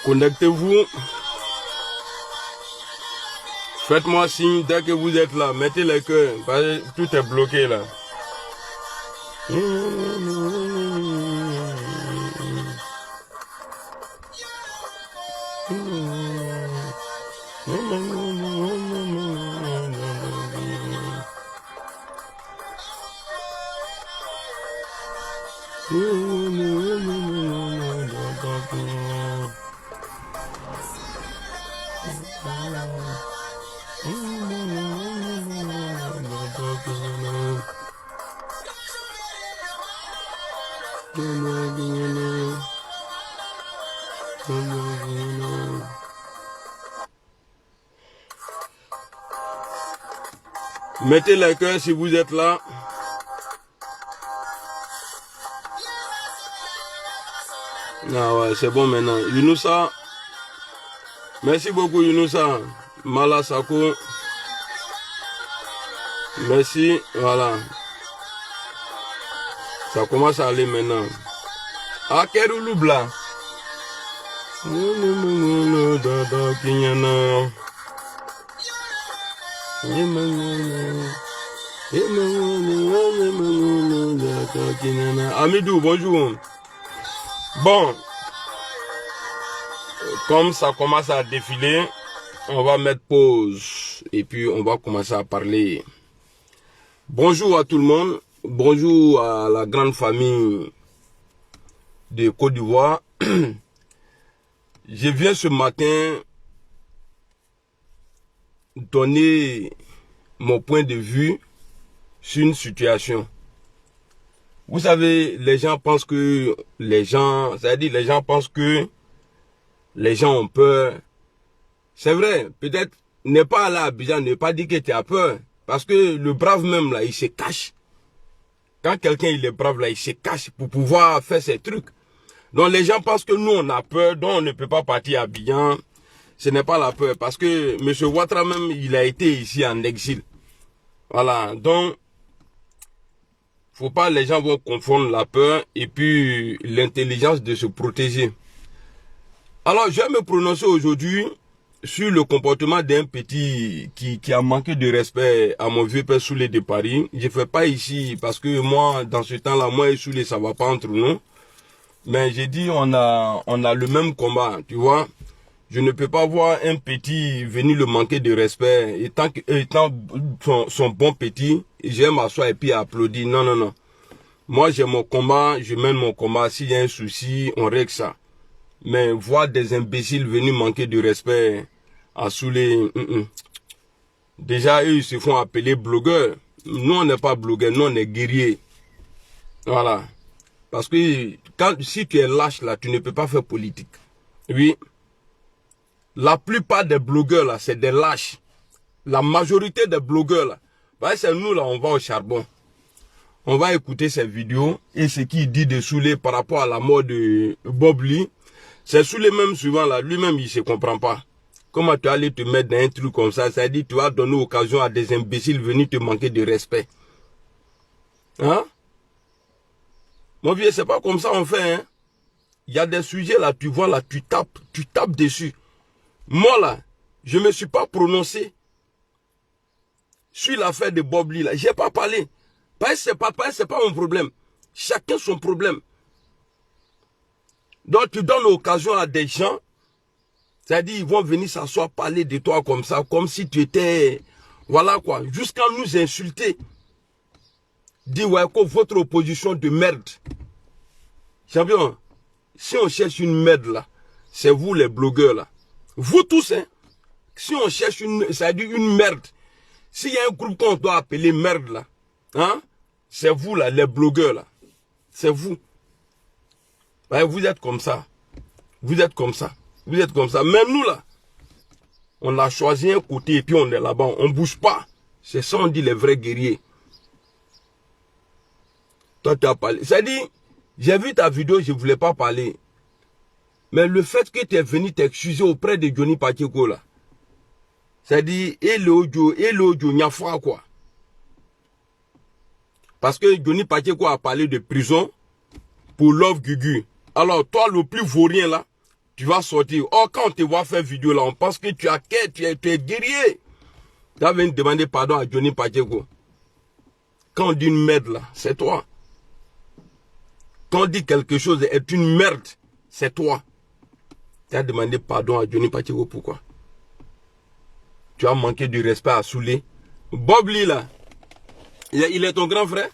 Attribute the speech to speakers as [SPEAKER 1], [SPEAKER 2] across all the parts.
[SPEAKER 1] Connectez-vous. Faites-moi signe dès que vous êtes là. Mettez les cœurs. Tout est bloqué là. Mettez les cœurs si vous êtes là. Ah ouais, c'est bon maintenant. Younoussa. Merci beaucoup Younoussa. Malasako. Merci. Voilà. Ça commence à aller maintenant. Ah, Kerouloubla. Amidou, bonjour. Bon, comme ça commence à défiler, on va mettre pause et puis on va commencer à parler. Bonjour à tout le monde, bonjour à la grande famille de Côte d'Ivoire. Je viens ce matin donner mon point de vue sur une situation. Vous savez, les gens pensent que les gens pensent que les gens ont peur. C'est vrai, peut-être n'est pas là à Abidjan, ne pas dire que tu as peur. Parce que le brave même là, il se cache. Quand quelqu'un il est brave là, il se cache pour pouvoir faire ses trucs. Donc les gens pensent que nous on a peur, donc on ne peut pas partir à Abidjan. Ce n'est pas la peur. Parce que M. Ouattara même, il a été ici en exil. Voilà, donc faut pas, les gens vont confondre la peur et puis l'intelligence de se protéger. Alors, je vais me prononcer aujourd'hui sur le comportement d'un petit qui a manqué de respect à mon vieux père Soulé de Paris. Je ne fais pas ici parce que moi, dans ce temps-là, moi et Soulé, ça va pas entre nous. Mais j'ai dit, on a le même combat, tu vois. Je ne peux pas voir un petit venir le manquer de respect. Étant son bon petit, je vais m'asseoir et puis applaudir. Non, non, non. Moi, j'ai mon combat, je mène mon combat. S'il y a un souci, on règle ça. Mais voir des imbéciles venir manquer de respect à Soulé, déjà, eux, ils se font appeler blogueurs. Nous, on n'est pas blogueurs, nous, on est guerriers. Voilà. Parce que si tu es lâche, là, tu ne peux pas faire politique. Oui. La plupart des blogueurs, là, c'est des lâches. La majorité des blogueurs, là, bah, c'est nous, là, on va au charbon. On va écouter ces vidéos et ce qu'il dit de Soulé par rapport à la mort de Bob Lee. C'est Soulé même souvent, là, lui-même, il ne se comprend pas. Comment tu allais te mettre dans un truc comme ça? Ça dit, tu vas donner occasion à des imbéciles venir te manquer de respect. Hein? Mon vieux, c'est pas comme ça on fait, hein? Il y a des sujets, là, tu vois, là, tu tapes dessus. Moi, là, je ne me suis pas prononcé sur l'affaire de Bob Lee, là. Je n'ai pas parlé. Parce que c'est pas mon problème. Chacun son problème. Donc, tu donnes l'occasion à des gens, c'est-à-dire, ils vont venir s'asseoir, parler de toi comme ça, comme si tu étais, Voilà quoi. Jusqu'à nous insulter. Dire ouais, que votre opposition de merde. Champion, si on cherche une merde là, c'est vous les blogueurs là. Vous tous, hein. Si on cherche une merde, s'il y a un groupe qu'on doit appeler merde là, hein, c'est vous là, les blogueurs là. C'est vous. Ouais, vous êtes comme ça. Vous êtes comme ça. Vous êtes comme ça. Mais nous là, on a choisi un côté et puis on est là-bas. On ne bouge pas. C'est ça on dit les vrais guerriers. Toi tu as parlé. Ça dit, j'ai vu ta vidéo, je ne voulais pas parler. Mais le fait que tu es venu t'excuser auprès de Johnny Pacheco là, ça dit, et l'audio, il y a foi quoi. Parce que Johnny Pacheco a parlé de prison pour Love Gugu. Alors toi le plus vaurien là, tu vas sortir. Oh, quand on te voit faire vidéo là, on pense que tu es guerrier. Tu vas venir demander pardon à Johnny Pacheco. Quand on dit une merde là, c'est toi. Quand on dit quelque chose est une merde, c'est toi. Tu as demandé pardon à Johnny Pacheco, pourquoi? Tu as manqué du respect à Soulé. Bob Lee là, il est ton grand frère.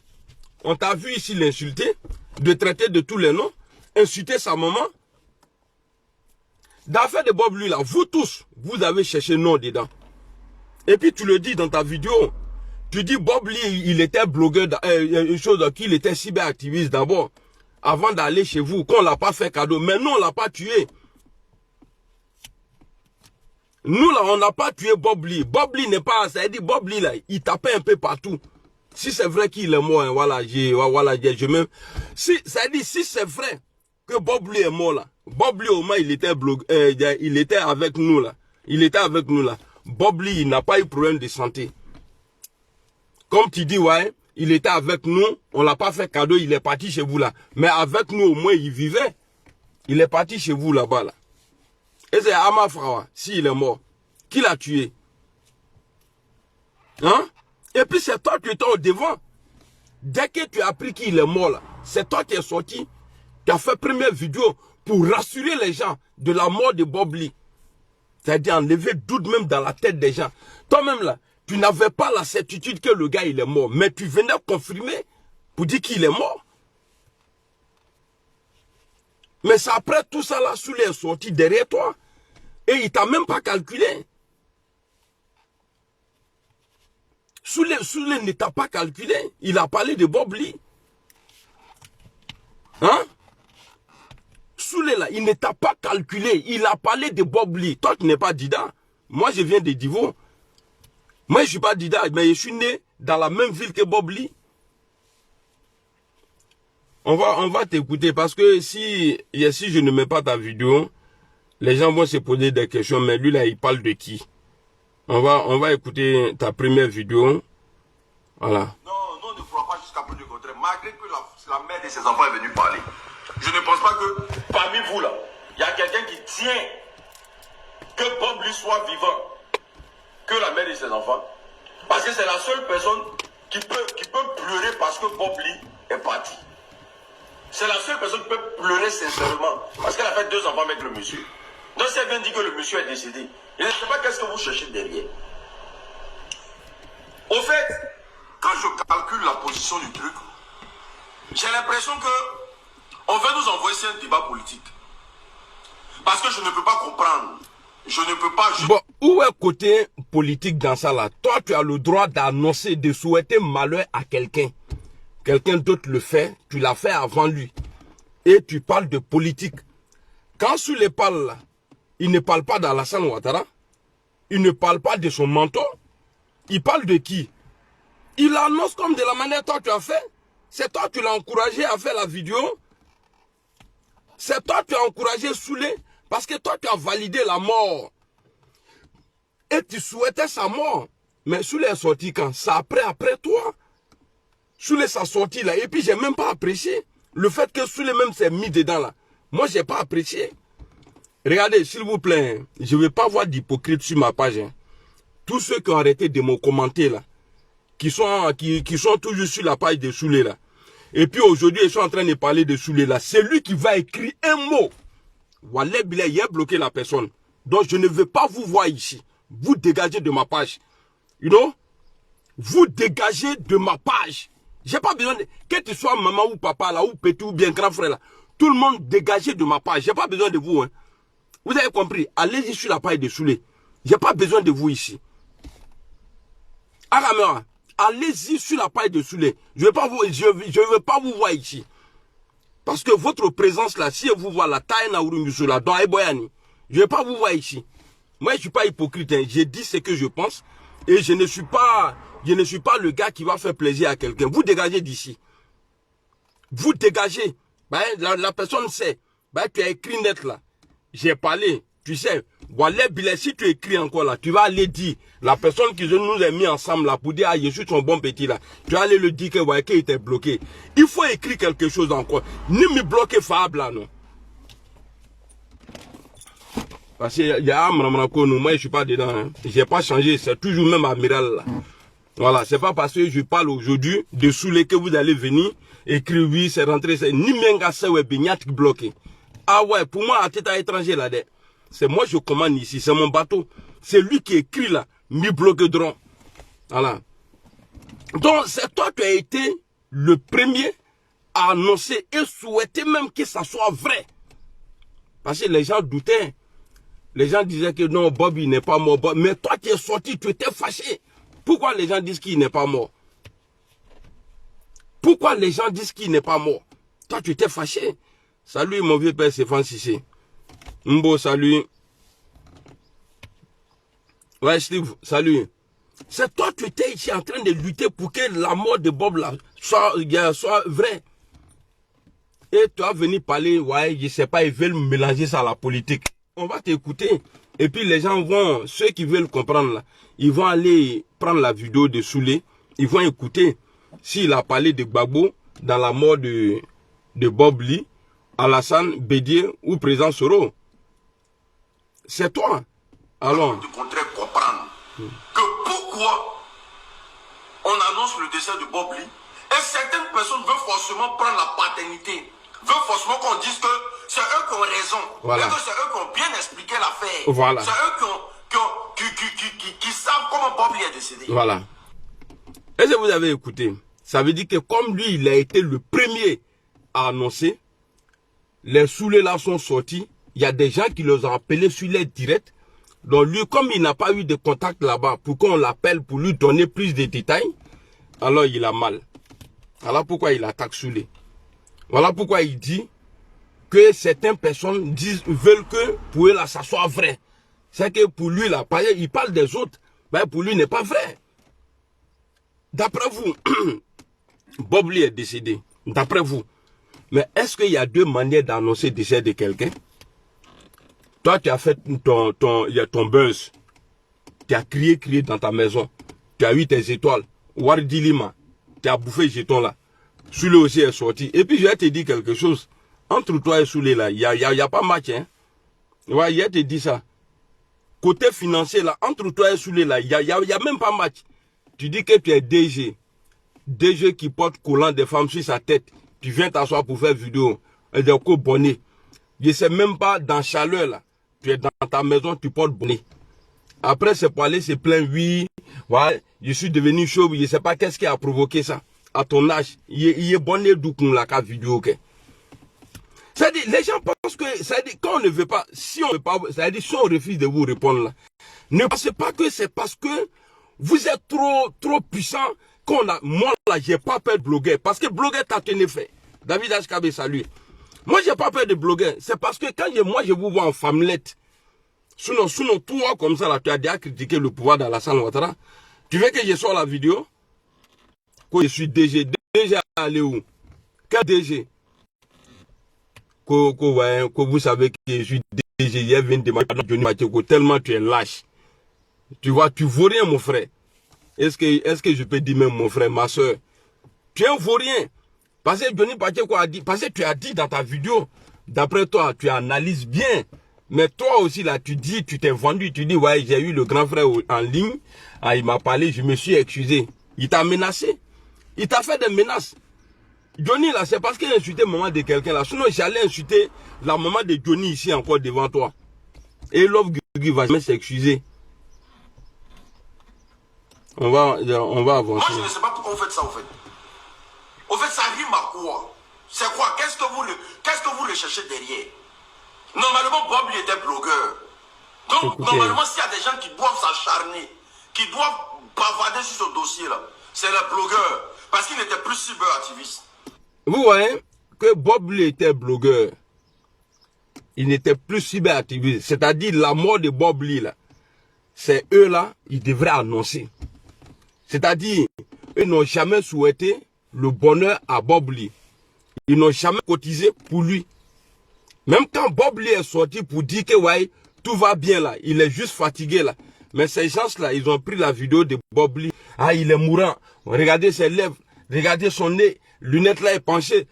[SPEAKER 1] On t'a vu ici l'insulter, de traiter de tous les noms, insulter sa maman. Dans l'affaire de Bob Lee là, vous tous, vous avez cherché nom dedans. Et puis tu le dis dans ta vidéo. Tu dis Bob Lee, il était blogueur, une chose qu'il était cyberactiviste d'abord, avant d'aller chez vous, qu'on ne l'a pas fait cadeau. Mais nous, on ne l'a pas tué. Nous là, on n'a pas tué Bob Lee. Bob Lee n'est pas, ça veut dire Bob Lee là, il tapait un peu partout. Si c'est vrai qu'il est mort, hein, voilà, je même. Si, ça veut dire, si c'est vrai que Bob Lee est mort là, Bob Lee au moins il était il était avec nous là. Il était avec nous là. Bob Lee, il n'a pas eu de problème de santé. Comme tu dis, ouais, il était avec nous, on l'a pas fait cadeau, il est parti chez vous là. Mais avec nous au moins il vivait. Il est parti chez vous là-bas là. Et c'est Amafrawa, s'il est mort. Qui l'a tué? Hein? Et puis c'est toi qui étais au devant. Dès que tu as appris qu'il est mort là, c'est toi qui es sorti. Tu as fait première vidéo pour rassurer les gens de la mort de Bob Lee. C'est-à-dire enlever doute même dans la tête des gens. Toi-même là, tu n'avais pas la certitude que le gars il est mort. Mais tu venais confirmer pour dire qu'il est mort. Mais c'est après tout ça là, Soulé est sorti derrière toi. Et il t'a même pas calculé. Soulé ne t'a pas calculé. Il a parlé de Bob Lee. Hein? Soulé là, il ne t'a pas calculé. Il a parlé de Bob Lee. Toi, tu n'es pas Dida. Moi, je viens de Divo. Moi, je ne suis pas Dida, mais je suis né dans la même ville que Bob Lee. On va t'écouter parce que si je ne mets pas ta vidéo, les gens vont se poser des questions. Mais lui là, il parle de qui? On va écouter ta première vidéo. Voilà.
[SPEAKER 2] Non, on ne croit pas jusqu'à preuve du contraire. Malgré que la mère de ses enfants est venue parler. Je ne pense pas que parmi vous là, il y a quelqu'un qui tient que Bob Lee soit vivant que la mère de ses enfants. Parce que c'est la seule personne qui peut pleurer parce que Bob Lee est parti. C'est la seule personne qui peut pleurer sincèrement. Parce qu'elle a fait 2 enfants avec le monsieur. Donc si elle vient dire que le monsieur est décédé, je ne sais pas qu'est-ce que vous cherchez derrière. Au fait, quand je calcule la position du truc, j'ai l'impression que on veut nous envoyer sur un débat politique. Parce que je ne peux pas comprendre. Je ne peux pas...
[SPEAKER 1] Bon, où est côté politique dans ça là? Toi, tu as le droit d'annoncer, de souhaiter malheur à quelqu'un. Quelqu'un d'autre le fait, tu l'as fait avant lui. Et tu parles de politique. Quand Soulé parle là, il ne parle pas d'Alassane Ouattara. Il ne parle pas de son mentor. Il parle de qui? Il annonce comme de la manière toi tu as fait. C'est toi qui l'as encouragé à faire la vidéo. C'est toi qui as encouragé Soulé. Parce que toi tu as validé la mort. Et tu souhaitais sa mort. Mais Soulé est sorti quand? C'est après toi. Soulé s'est sorti là. Et puis j'ai même pas apprécié. Le fait que Soulé même s'est mis dedans là. Moi j'ai pas apprécié. Regardez, s'il vous plaît, je ne vais pas voir d'hypocrite sur ma page. Hein. Tous ceux qui ont arrêté de me commenter là, qui sont toujours sur la page de Soulé là. Et puis aujourd'hui, ils sont en train de parler de Soulé là. C'est lui qui va écrire un mot. Wallah Billah, il a bloqué la personne. Donc je ne veux pas vous voir ici. Vous dégagez de ma page. You know? vous dégagez de ma page. J'ai pas besoin de... Que tu sois maman ou papa là, ou petit ou bien grand frère là. Tout le monde dégagez de ma page. J'ai pas besoin de vous. Hein. Vous avez compris? Allez-y sur la page de Soulé. J'ai pas besoin de vous ici. Aramera, allez-y sur la page de Soulé. Je ne veux pas vous voir ici. Parce que votre présence là, si vous voyez la taille Naourou Mussoula dans Eboyani, je ne vais pas vous voir ici. Moi, je ne suis pas hypocrite. Hein. J'ai dit ce que je pense. Et je ne suis pas le gars qui va faire plaisir à quelqu'un. Vous dégagez d'ici. Vous dégagez. Ben, la personne sait. Ben, tu as écrit net là. J'ai parlé. Tu sais, voilà, si tu écris encore là, tu vas aller dire, la personne qui nous a mis ensemble là pour dire, ah, je suis ton bon petit là, tu vas aller le dire que, ouais, qu'il était bloqué. Il faut écrire quelque chose encore. Ni me bloquer Fab là, non. Parce qu'il y a un moi je suis pas dedans, hein. J'ai pas changé, c'est toujours même amiral là. Voilà, c'est pas parce que je parle aujourd'hui de Soulé que vous allez venir écrire, oui, c'est rentré, c'est ni menga se webignat bloqué. Ah ouais, pour moi, à tête à étranger là-dedans. C'est moi je commande ici, c'est mon bateau. C'est lui qui écrit là, mi bloqué drone. Voilà. Donc c'est toi qui as été le premier à annoncer et souhaiter même que ça soit vrai. Parce que les gens doutaient. Les gens disaient que non, Bob il n'est pas mort. Mais toi qui es sorti, tu étais fâché. Pourquoi les gens disent qu'il n'est pas mort? Pourquoi les gens disent qu'il n'est pas mort? Toi tu étais fâché. Salut mon vieux père Stéphane Sissé. Mbo, salut. Ouais, Steve, salut. C'est toi, tu étais ici en train de lutter pour que la mort de Bob là soit vraie. Et tu as venu parler, ouais, je sais pas, ils veulent mélanger ça à la politique. On va t'écouter. Et puis les gens vont, ceux qui veulent comprendre là, ils vont aller prendre la vidéo de Soulé. Ils vont écouter s'il a parlé de Gbagbo dans la mort de Bob Lee, Alassane Bédier ou président Soro. C'est toi. Alors.
[SPEAKER 2] Du contraire, comprendre que pourquoi on annonce le décès de Bob Lee et certaines personnes veulent forcément prendre la paternité, veulent forcément qu'on dise que c'est eux qui ont raison,
[SPEAKER 1] voilà.
[SPEAKER 2] Et que c'est eux qui ont bien expliqué l'affaire.
[SPEAKER 1] Voilà.
[SPEAKER 2] C'est eux qui savent comment Bob Lee est décédé.
[SPEAKER 1] Voilà. Est-ce que vous avez écouté? Ça veut dire que comme lui, il a été le premier à annoncer, les Soulé là sont sortis. Il y a des gens qui les ont appelés sur les directs. Donc lui, comme il n'a pas eu de contact là-bas, pour qu'on l'appelle pour lui donner plus de détails, alors il a mal. Voilà pourquoi il attaque Soulé. Voilà pourquoi il dit que certaines personnes veulent que pour eux là, ça soit vrai. C'est que pour lui là, il parle des autres, mais pour lui n'est pas vrai. D'après vous, Bob Lee est décédé. D'après vous. Mais est-ce qu'il y a deux manières d'annoncer le décès de quelqu'un? Toi, tu as fait ton buzz. Tu as crié dans ta maison. Tu as eu tes étoiles. Wardi Lima, tu as bouffé le jeton là. Soulé aussi est sorti. Et puis, je vais te dire quelque chose. Entre toi et Soulé là, il n'y a pas match. Hein? Ouais, je vais te dire ça. Côté financier là, entre toi et Soulé là, il n'y a même pas match. Tu dis que tu es DG. DG qui porte collant des femmes sur sa tête. Tu viens t'asseoir pour faire vidéo. Et des coups bonnet. Je ne sais même pas dans chaleur là. Tu es dans ta maison, tu portes bonnet. Après, c'est pour aller se plaindre, oui, ouais, je suis devenu chaud, je ne sais pas qu'est-ce qui a provoqué ça. À ton âge, il est bonnet d'où qu'on l'a qu'à vidéo, ok. C'est-à-dire, les gens pensent que, c'est-à-dire, quand on ne veut pas, si on ne veut pas, c'est-à-dire, si on refuse de vous répondre là, ne pensez pas que c'est parce que vous êtes trop puissant qu'on a, moi là, j'ai pas peur de bloguer, parce que bloguer t'a tenu fait. David Ashkabe, salut. Moi, j'ai pas peur de bloguer. C'est parce que quand moi, je vous vois en femmelette, sinon, toi, comme ça, là, tu as déjà critiqué le pouvoir d'Alassane Ouattara. Tu veux que je sorte la vidéo? Que je suis DG. DG allé où? Quel DG? Que vous savez que je suis DG. Il vient de Johnny Macheko. Tellement tu es lâche. Tu vois, tu vaux rien, mon frère. Est-ce que je peux dire même mon frère, ma soeur? Tu es un vaurien. Parce que Johnny Macheko a dit, parce que tu as dit dans ta vidéo, d'après toi, tu analyses bien. Mais toi aussi, là, tu dis, tu t'es vendu, tu dis, ouais, j'ai eu le grand frère en ligne, ah, il m'a parlé, je me suis excusé. Il t'a menacé. Il t'a fait des menaces. Johnny, là, c'est parce qu'il a insulté la maman de quelqu'un, là. Sinon, j'allais insulter la maman de Johnny ici encore devant toi. Et Love Guigui va jamais s'excuser. On va avancer.
[SPEAKER 2] Moi, je ne sais pas pourquoi vous faites ça, au fait. Au fait, ça rime à quoi? C'est quoi? Qu'est-ce que vous recherchez derrière? Normalement, Bob lui était blogueur. Donc,
[SPEAKER 1] Écoutez,
[SPEAKER 2] normalement, s'il y a des gens qui doivent s'acharner, qui doivent bavarder sur ce dossier-là, c'est le blogueur. Parce qu'il n'était plus cyberactiviste.
[SPEAKER 1] vous voyez que Bob lui était blogueur. Il n'était plus cyberactiviste. C'est-à-dire la mort de Bob Lee, là, c'est eux là, ils devraient annoncer. C'est-à-dire, ils n'ont jamais souhaité le bonheur à Bob Lee. Ils n'ont jamais cotisé pour lui. Même quand Bob Lee est sorti pour dire que ouais, tout va bien là, il est juste fatigué là. Mais ces gens-là, ils ont pris la vidéo de Bob Lee. Ah, il est mourant. Regardez ses lèvres, regardez son nez, lunettes là est penchée.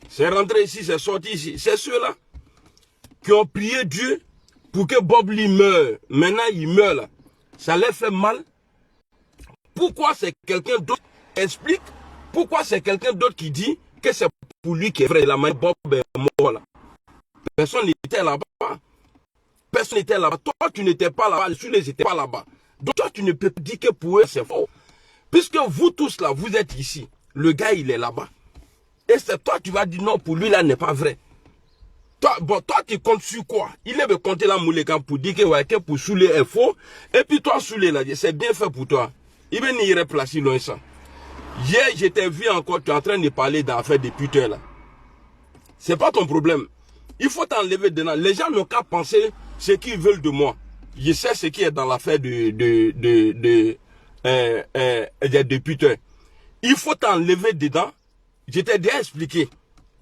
[SPEAKER 1] C'est rentré ici, c'est sorti ici. C'est ceux-là qui ont prié Dieu pour que Bob Lee meure. Maintenant, il meurt là. Ça leur fait mal. Pourquoi c'est quelqu'un d'autre qui explique? Pourquoi c'est quelqu'un d'autre qui dit que c'est pour lui qui est vrai? La main Bob est mort là. Personne n'était là-bas. Personne n'était là-bas. Toi, tu n'étais pas là-bas. Ceux-là n'étaient pas là-bas. Donc, toi, tu ne peux pas dire que pour eux, c'est faux. Puisque vous tous là, vous êtes ici. Le gars, il est là-bas. Et c'est toi, tu vas dire non, pour lui, là, n'est pas vrai. Toi, bon, toi, tu comptes sur quoi? Il est compter la Moulékan pour dire que, ouais, que pour Soulé est faux. Et puis toi, Soulé, là, c'est bien fait pour toi. Il va n'y replacer loin ça. Hier, je t'ai vu encore, tu es en train de parler d'affaires de puteurs, là. C'est pas ton problème. Il faut t'enlever dedans. Les gens n'ont qu'à penser ce qu'ils veulent de moi. Je sais ce qui est dans l'affaire de puteurs. Il faut t'enlever dedans. Je t'ai déjà expliqué.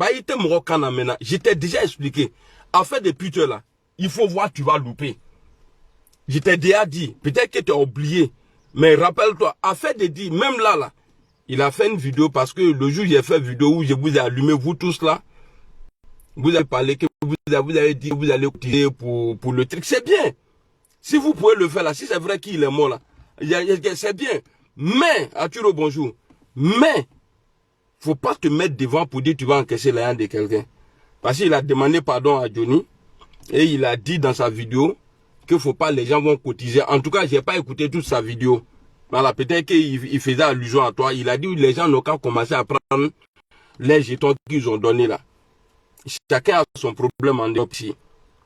[SPEAKER 1] Je t'ai déjà expliqué. Affaire de puteurs là, il faut voir, tu vas louper. Je t'ai déjà dit. Peut-être que tu as oublié. Mais rappelle-toi, affaire de dire, même là, il a fait une vidéo parce que le jour où j'ai fait une vidéo où je vous ai allumé, vous tous là, vous avez parlé que vous avez dit que vous allez cotiser pour le truc. C'est bien. Si vous pouvez le faire là, si c'est vrai qu'il est mort là, c'est bien. Mais, Arturo, bonjour. Mais, faut pas te mettre devant pour dire que tu vas encaisser la haine de quelqu'un. Parce qu'il a demandé pardon à Johnny. Et il a dit dans sa vidéo que faut pas, les gens vont cotiser. En tout cas, j'ai pas écouté toute sa vidéo. Voilà, peut-être qu'il faisait allusion à toi. Il a dit que les gens n'ont qu'à commencer à prendre les jetons qu'ils ont donnés là. Chacun a son problème en Europe ici.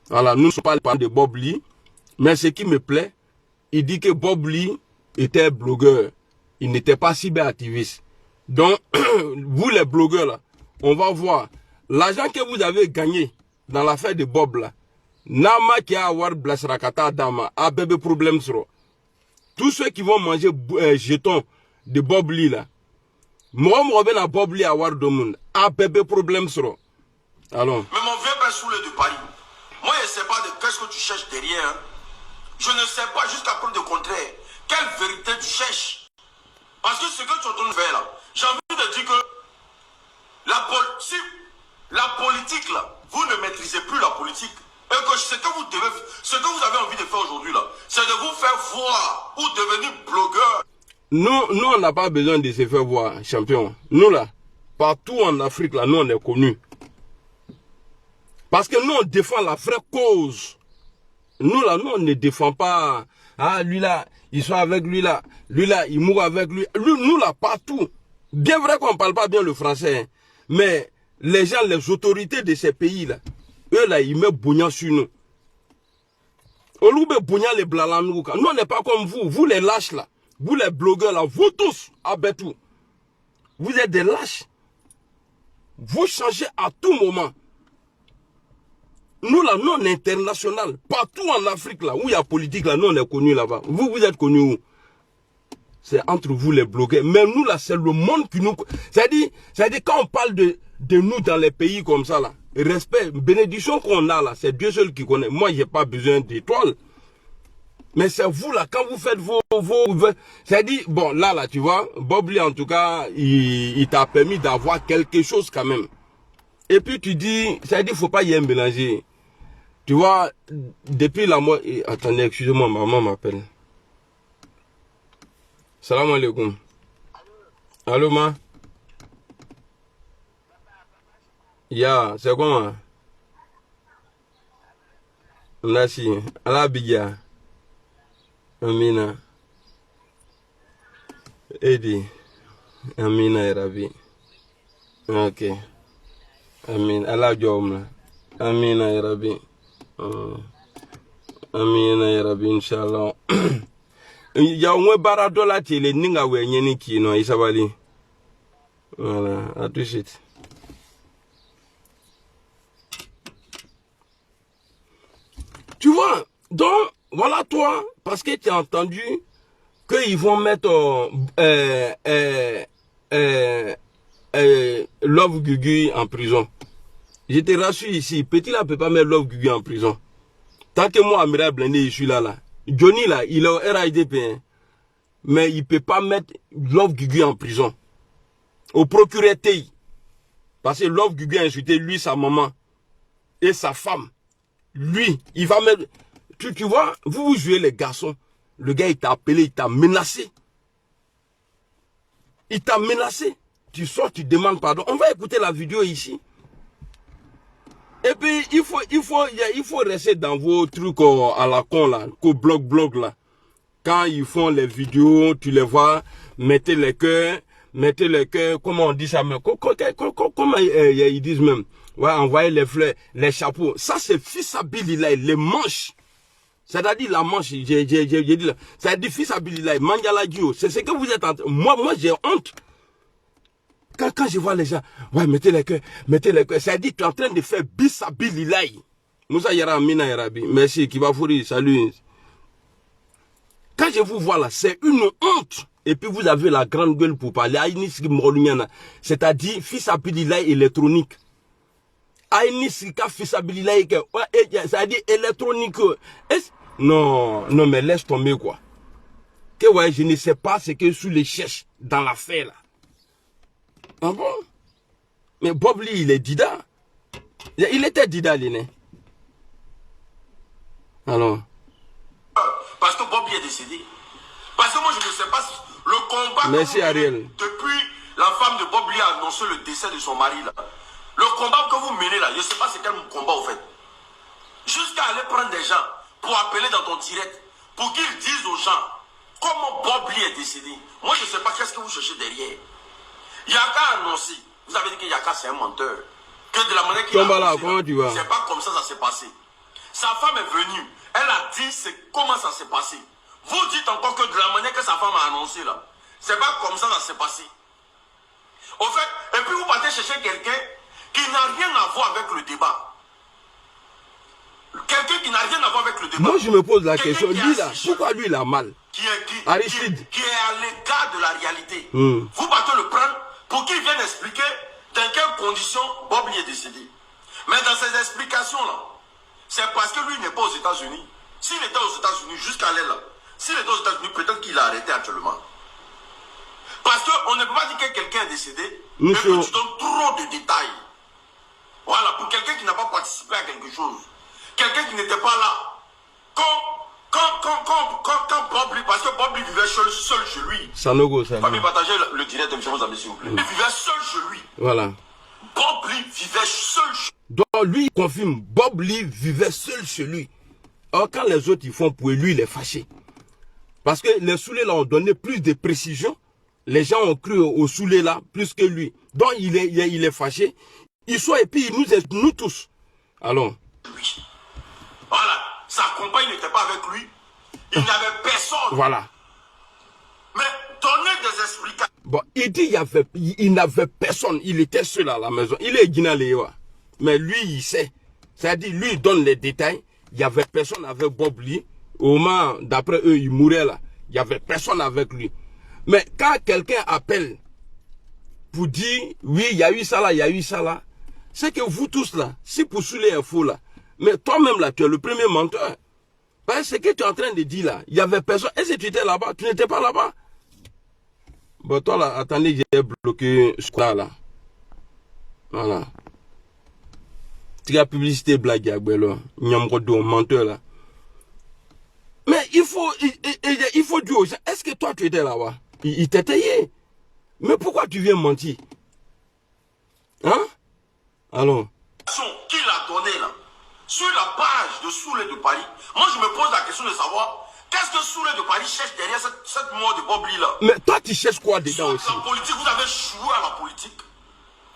[SPEAKER 1] Voilà, nous ne sommes pas les parents de Bob Lee. Mais ce qui me plaît, il dit que Bob Lee était blogueur. Il n'était pas cyberactiviste. Donc, vous les blogueurs là, on va voir. L'argent que vous avez gagné dans l'affaire de Bob là, Nama qui a avoir Blasrakata Dama, a bébé problème sur. Tous ceux qui vont manger jetons de Bob Lee là, moi, je vais Bob Lee avoir de monde, a bébé problème sur. Allons.
[SPEAKER 2] Mais mon vieux père Soulé de Paris, moi je ne sais pas de qu'est-ce que tu cherches derrière. Hein. Je ne sais pas jusqu'à preuve de contraire. Quelle vérité tu cherches? Parce que ce que tu es en train de faire là, j'ai envie de dire que si la politique là, vous ne maîtrisez plus la politique. Et que ce que vous avez envie de faire aujourd'hui là, c'est de vous faire voir ou devenir blogueur.
[SPEAKER 1] Nous, on n'a pas besoin de se faire voir, champion. Nous là, partout en Afrique là, nous on est connus. Parce que nous, on défend la vraie cause. Nous, là, nous, on ne défend pas. Ah, lui, là, ils sont avec lui, là. Lui, là, il mourent avec lui. Nous, là, partout. Bien vrai qu'on ne parle pas bien le français. Hein. Mais les gens, les autorités de ces pays, là, eux, là, ils mettent Bougnan sur nous. On met Bougnan les Blalanouka. Nous, on n'est pas comme vous. Vous, les lâches, là. Vous, les blogueurs, là. Vous tous, à Betou. Vous êtes des lâches. Vous changez à tout moment. Nous, là, nous, on est international. Partout en Afrique, là, où il y a politique, là, nous, on est connus là-bas. Vous, vous êtes connus où? C'est entre vous, les blogueurs. Mais nous, là, c'est le monde qui nous... C'est-à-dire, quand on parle de nous dans les pays comme ça, là, respect, bénédiction qu'on a, là, c'est Dieu seul qui connaît. Moi, j'ai pas besoin d'étoiles. Mais c'est vous, là, quand vous faites vos c'est-à-dire, bon, là, tu vois, Bob Lee, en tout cas, il t'a permis d'avoir quelque chose quand même. Et puis, tu dis, c'est-à-dire, faut pas y mélanger. Tu vois, depuis la mort... Attendez, excusez-moi, maman m'appelle. Salam alaikum. Allô, ma? Ya, c'est comment? Merci. Allah Bigia. Amina. Edi. Amina ya Rabbi. Ok. Amin. Allah jomla. Amina ya Rabbi. Amina ya Rabbi, Inch'Allah. Ya un baradola télé ninga we nyeni ki no isabali. Voilà, à tout de suite. Tu vois, donc voilà toi, parce que tu as entendu qu'ils vont mettre Love Gugu en prison. Je te rassure ici, petit là peut pas mettre Love Gugu en prison. Tant que moi, Amiral Blindé, je suis là. Johnny là, il est au RIDP, hein, mais il peut pas mettre Love Gugu en prison. Au procureur TI. Parce que Love Gugu a insulté lui, sa maman et sa femme. Lui, il va mettre... Tu vois, vous jouez les garçons. Le gars, il t'a appelé, il t'a menacé. Il t'a menacé. Tu sors, tu demandes pardon. On va écouter la vidéo ici. Et puis, il faut rester dans vos trucs à la con, là, qu'au blog, là. Quand ils font les vidéos, tu les vois, mettez les cœurs, comment on dit ça même, comment ils disent même, ouais, envoyer les fleurs, les chapeaux. Ça, c'est fils Abilillah, les manches. C'est-à-dire la manche, j'ai dit là. C'est-à-dire fils Abilillah, Mandiala Dio. C'est ce que vous êtes en train. Moi, j'ai honte. Quand je vois les gens, ouais, mettez les cœurs. C'est-à-dire, tu es en train de faire bis Abilillah. Moussa Yara, Mina Yarabi. Merci, Kibafouri, salut. Quand je vous vois là, c'est une honte. Et puis vous avez la grande gueule pour parler. C'est-à-dire, fils Abilillah électronique. Aïnisika fils Abilillah, c'est-à-dire électronique. Non, mais laisse tomber quoi. Que ouais, je ne sais pas ce que sous les cherche dans l'affaire là. Ah bon? Mais Bob Lee, il est Dida. Il était Dida, l'aîné. Alors.
[SPEAKER 2] Parce que Bob Lee est décédé. Parce que moi, je ne sais pas si le combat...
[SPEAKER 1] Merci, Ariel.
[SPEAKER 2] Depuis la femme de Bob Lee a annoncé le décès de son mari, là. Le combat que vous menez, là, je ne sais pas c'est quel combat, au fait. Jusqu'à aller prendre des gens pour appeler dans ton direct, pour qu'ils disent aux gens comment Bob Lee est décédé. Moi, je ne sais pas qu'est-ce que vous cherchez derrière. Yaka a annoncé, vous avez dit que Yaka c'est un menteur. Que de la manière qu'il a annoncé, c'est pas comme ça s'est passé. Sa femme est venue, elle a dit comment ça s'est passé. Vous dites encore que de la manière que sa femme a annoncé là, c'est pas comme ça s'est passé. Au fait, et puis vous partez chercher quelqu'un qui n'a rien à voir avec le débat. Quelqu'un qui n'a rien à voir avec le débat.
[SPEAKER 1] Moi je me pose la question, lui là, pourquoi lui il a mal? Aristide.
[SPEAKER 2] Qui est à l'écart de la réalité. Vous partez le prendre pour qu'il vienne expliquer dans quelles conditions Bob Lee est décédé. Mais dans ces explications-là, c'est parce que lui n'est pas aux États-Unis. S'il était aux États-Unis jusqu'à l'aile là, s'il était aux États-Unis, peut-être qu'il a arrêté actuellement. Parce qu'on ne peut pas dire que quelqu'un est décédé et que tu donnes trop de détails. Voilà, pour quelqu'un qui n'a pas participé à quelque chose. Quelqu'un qui n'était pas là. Quand Bob Lee, parce que Bob Lee vivait seul chez lui.
[SPEAKER 1] Sanogo, ça.
[SPEAKER 2] Famille, partagez le direct de vos amis, s'il vous plaît. Il vivait seul chez lui.
[SPEAKER 1] Voilà.
[SPEAKER 2] Bob Lee vivait seul chez lui.
[SPEAKER 1] Donc lui, il confirme, Bob Lee vivait seul chez lui. Or, quand les autres ils font pour lui, il est fâché. Parce que les Soulés là ont donné plus de précision. Les gens ont cru aux Soulés là plus que lui. Donc il est fâché. Il soit et puis nous tous. Alors.
[SPEAKER 2] Voilà. Sa compagne n'était pas avec lui. Il n'avait personne.
[SPEAKER 1] Voilà.
[SPEAKER 2] Mais donner des explications.
[SPEAKER 1] Bon, il dit il n'avait personne. Il était seul à la maison. Il est Guinalewa. Mais lui, il sait. C'est-à-dire, lui, il donne les détails. Il n'y avait personne avec Bob Lee. Au moment, d'après eux, il mourait là. Il n'y avait personne avec lui. Mais quand quelqu'un appelle pour dire, oui, il y a eu ça là, c'est que vous tous là, si pour soulever un faux là, mais toi-même là, tu es le premier menteur. Parce que ce que tu es en train de dire là, il n'y avait personne. Est-ce que tu étais là-bas? Tu n'étais pas là-bas? Bon, toi là, attendez, j'ai bloqué ce là. Voilà. Tu as publicité blague, Nyamgodo, menteur là. Mais il faut dire aux gens, est-ce que toi tu étais là-bas? Il t'était. Mais pourquoi tu viens mentir? Hein? Alors.
[SPEAKER 2] Qu'il a donné là, sur la page de Soulé de Paris, moi je me pose la question de savoir Qu'est-ce que Soulé de Paris cherche derrière cette mort de Bob Lee là?
[SPEAKER 1] Mais toi, tu cherches quoi dedans aussi?
[SPEAKER 2] La politique, vous avez joué à la politique.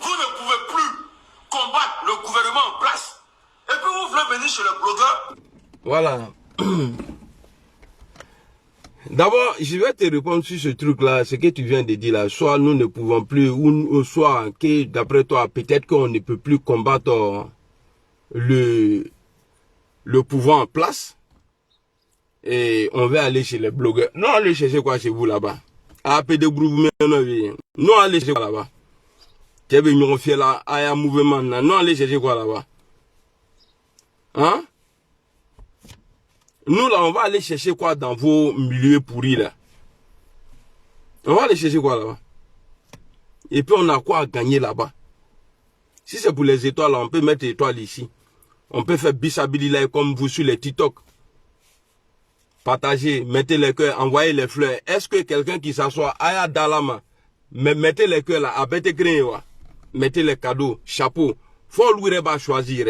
[SPEAKER 2] Vous ne pouvez plus combattre le gouvernement en place. Et puis vous voulez venir chez les blogueurs.
[SPEAKER 1] Voilà. D'abord, je vais te répondre sur ce truc-là, ce que tu viens de dire là. Soit nous ne pouvons plus, ou soit que d'après toi, peut-être qu'on ne peut plus combattre le pouvoir en place. Et on va aller chez les blogueurs. Non, allez chercher quoi chez vous là-bas? Non, allez chercher quoi là-bas? Tu veux nous faire là, un mouvement là. Non, allez chercher quoi là-bas? Hein? Nous là, on va aller chercher quoi dans vos milieux pourris là? On va aller chercher quoi là-bas? Et puis on a quoi à gagner là-bas? Si c'est pour les étoiles, on peut mettre étoiles ici. On peut faire bisabili là comme vous sur les TikTok. Partagez, mettez les cœurs, envoyez les fleurs. Est-ce que quelqu'un qui s'assoit, aya dalama, mettez les cœurs là, abete crénewa, mettez les cadeaux, chapeau, faut lui reba choisir.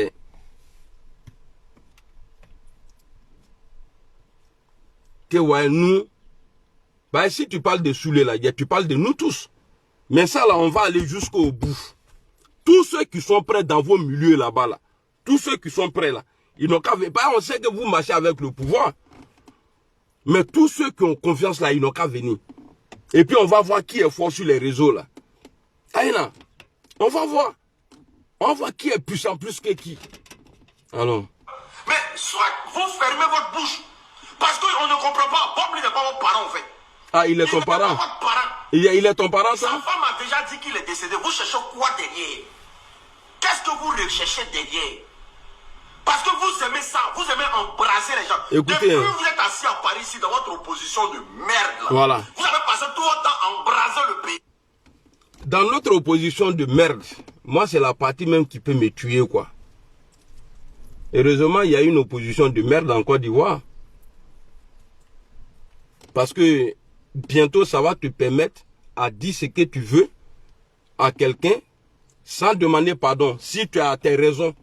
[SPEAKER 1] Que ouais, nous, bah si tu parles de Soulé là, tu parles de nous tous. Mais ça là, on va aller jusqu'au bout. Tous ceux qui sont prêts dans vos milieux là-bas là, tous ceux qui sont prêts là, ils n'ont qu'à venir. On sait que vous marchez avec le pouvoir. Mais tous ceux qui ont confiance là, ils n'ont qu'à venir. Et puis on va voir qui est fort sur les réseaux là. Aïna, on va voir. On va voir qui est puissant plus que qui. Alors.
[SPEAKER 2] Mais soit vous fermez votre bouche. Parce qu'on ne comprend pas. Bob Lee n'est pas votre parent en fait.
[SPEAKER 1] Ah, il est ton parent.
[SPEAKER 2] Votre parent.
[SPEAKER 1] Il est ton parent ça?
[SPEAKER 2] Sa femme a déjà dit qu'il est décédé. Vous cherchez quoi derrière? Qu'est-ce que vous recherchez derrière? Parce que vous aimez ça, vous aimez embrasser les gens.
[SPEAKER 1] Écoutez,
[SPEAKER 2] depuis vous êtes assis à Paris ici dans votre opposition de merde là.
[SPEAKER 1] Voilà.
[SPEAKER 2] Vous avez passé tout votre temps à embraser le pays.
[SPEAKER 1] Dans notre opposition de merde, moi c'est la partie même qui peut me tuer quoi. Heureusement, il y a une opposition de merde en Côte d'Ivoire. Parce que bientôt ça va te permettre à dire ce que tu veux à quelqu'un sans demander pardon si tu as tes raisons.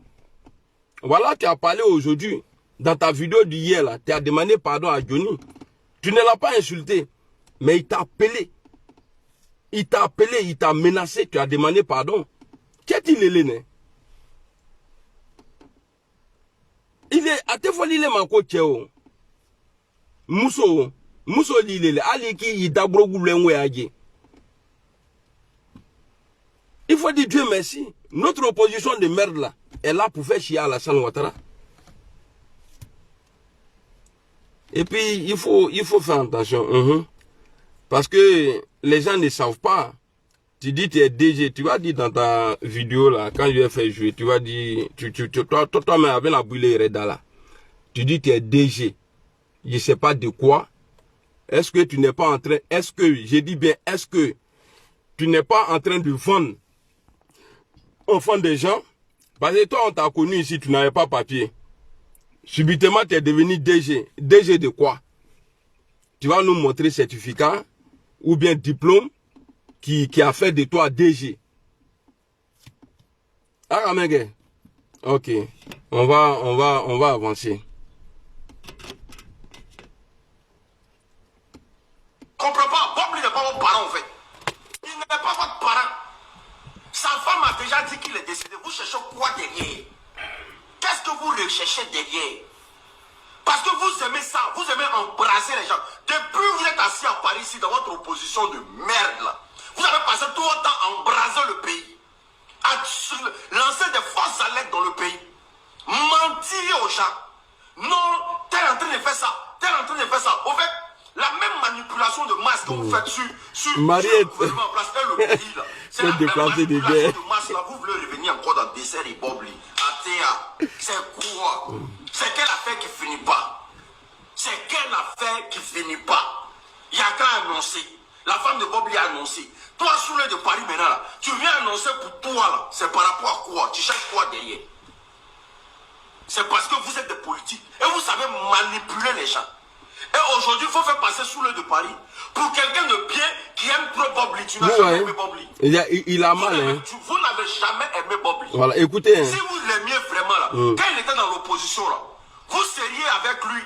[SPEAKER 1] Voilà, tu as parlé aujourd'hui, dans ta vidéo d'hier, là, tu as demandé pardon à Johnny. Tu ne l'as pas insulté, mais il t'a appelé. Il t'a appelé, il t'a menacé, tu as demandé pardon. Qu'est-il l'aîné? Il est, à tes fois, il est manco tchéo. Mousso, Mousso l'île, Aliki, il t'a brogoulé agué. Il faut dire Dieu merci. Notre opposition de merde là est là pour faire chier à Alassane Ouattara. Et puis il faut faire attention. Parce que les gens ne savent pas. Tu dis tu es DG, tu vas dire dans ta vidéo là, quand je vais faire jouer, tu vas dire, toi-même avec la boulée Reda là, tu dis tu es DG. Je ne sais pas de quoi. Est-ce que tu n'es pas en train, je dis bien, est-ce que tu n'es pas en train de vendre enfants des gens? Parce que toi, on t'a connu ici, tu n'avais pas papier. Subitement, tu es devenu DG. DG de quoi? Tu vas nous montrer certificat ou bien diplôme qui a fait de toi DG. Ah, mec. Ok. On va avancer.
[SPEAKER 2] Je ne comprends pas. Bob Lee n'est pas votre parent en fait. Il n'est pas votre parent. Sa femme a déjà dit qu'il est décédé. Vous cherchez quoi derrière? Qu'est-ce que vous recherchez derrière? Parce que vous aimez ça, vous aimez embrasser les gens. Depuis vous êtes assis à Paris ici dans votre opposition de merde là, vous avez passé tout votre temps à embraser le pays, à lancer des fausses alertes dans le pays, mentir aux gens. Non, t'es en train de faire ça, t'es en train de faire ça. Au fait, la même manipulation de masse que vous faites sur
[SPEAKER 1] Mariette.
[SPEAKER 2] le gouvernement en place et le pays là. C'est la même manipulation de masse là. Vous voulez revenir encore dans dessert et Bob Lee. Atea, c'est quoi? C'est quelle affaire qui finit pas? C'est quelle affaire qui finit pas? Il n'y a qu'à annoncer. La femme de Bob Lee a annoncé. Toi, Soulé de Paris maintenant là, tu viens annoncer pour toi là. C'est par rapport à quoi? Tu cherches quoi derrière? C'est parce que vous êtes des politiques et vous savez manipuler les gens. Et aujourd'hui, il faut faire passer Soulé de Paris pour quelqu'un de bien qui aime trop Bob Lee. Tu n'as jamais aimé Bob Lee.
[SPEAKER 1] Il a mal, hein.
[SPEAKER 2] Vous n'avez jamais aimé Bob Lee.
[SPEAKER 1] Voilà, écoutez. Hein.
[SPEAKER 2] Si vous l'aimiez vraiment là, quand il était dans l'opposition là, vous seriez avec lui.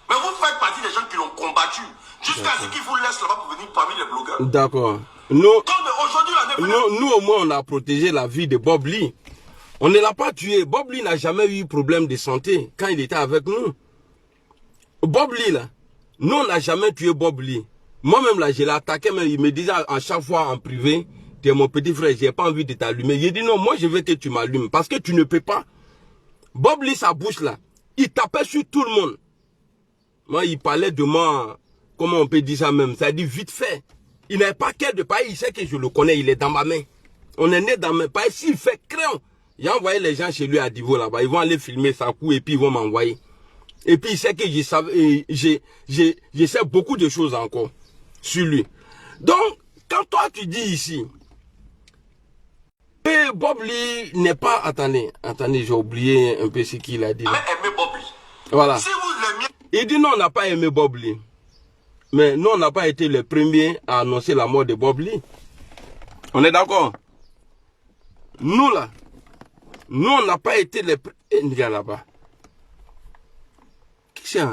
[SPEAKER 2] Mais vous faites partie des gens qui l'ont combattu. Jusqu'à ce qu'ils vous laissent là-bas pour venir parmi les blogueurs.
[SPEAKER 1] D'accord. Nous, au moins, on a protégé la vie de Bob Lee. On ne l'a pas tué. Bob Lee n'a jamais eu problème de santé quand il était avec nous. Bob Lee, là, nous, on n'a jamais tué Bob Lee. Moi-même, là, je l'ai attaqué, mais il me disait à chaque fois en privé, tu es mon petit frère, j'ai pas envie de t'allumer. J'ai dit non, moi, je veux que tu m'allumes parce que tu ne peux pas. Bob Lee, sa bouche, là, il tapait sur tout le monde. Moi, il parlait de moi, comment on peut dire ça même, ça dit vite fait. Il n'a pas qu'à de paille, il sait que je le connais, il est dans ma main. On est né dans mes pailles, s'il fait crayon. Il a envoyé les gens chez lui à Divo là-bas, ils vont aller filmer sa coup et puis ils vont m'envoyer. Et puis il sait que je sais beaucoup de choses encore sur lui. Donc, quand toi tu dis ici, que Bob Lee n'est pas... Attendez, j'ai oublié un peu ce qu'il a dit.
[SPEAKER 2] Aimé Bob Lee.
[SPEAKER 1] Voilà.
[SPEAKER 2] Si vous l'aimiez...
[SPEAKER 1] Il dit non, on n'a pas aimé Bob Lee. Mais nous, on n'a pas été les premiers à annoncer la mort de Bob Lee. On est d'accord? Nous là, nous, on n'a pas été les premiers. Il y a là-bas. Qui c'est?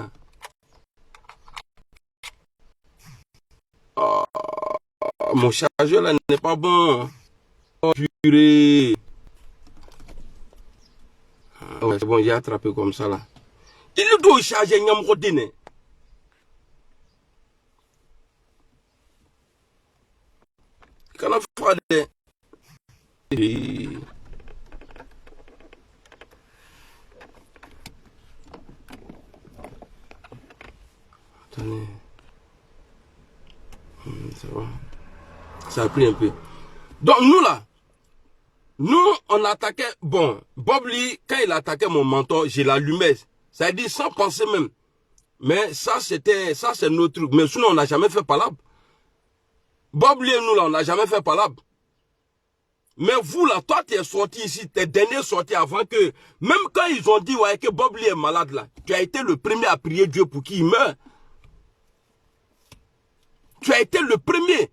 [SPEAKER 1] Mon chargeur là n'est pas bon. Oh, purée. Ouais, c'est bon, j'ai attrapé comme ça là. Il doit charger un rodine. Quand on fait des... Attendez. Ça va. Ça a pris un peu. Donc nous là, nous on attaquait, bon, Bob Lee, quand il attaquait mon menton, je l'allumais. Ça dit sans penser même. Mais ça c'est notre truc. Mais sinon on n'a jamais fait palabre. Bob Lee et nous là, on n'a jamais fait palabre. Mais vous là, toi tu es sorti ici, tes derniers sortis avant que, même quand ils ont dit ouais, que Bob Lee est malade là, tu as été le premier à prier Dieu pour qu'il meure. Tu as été le premier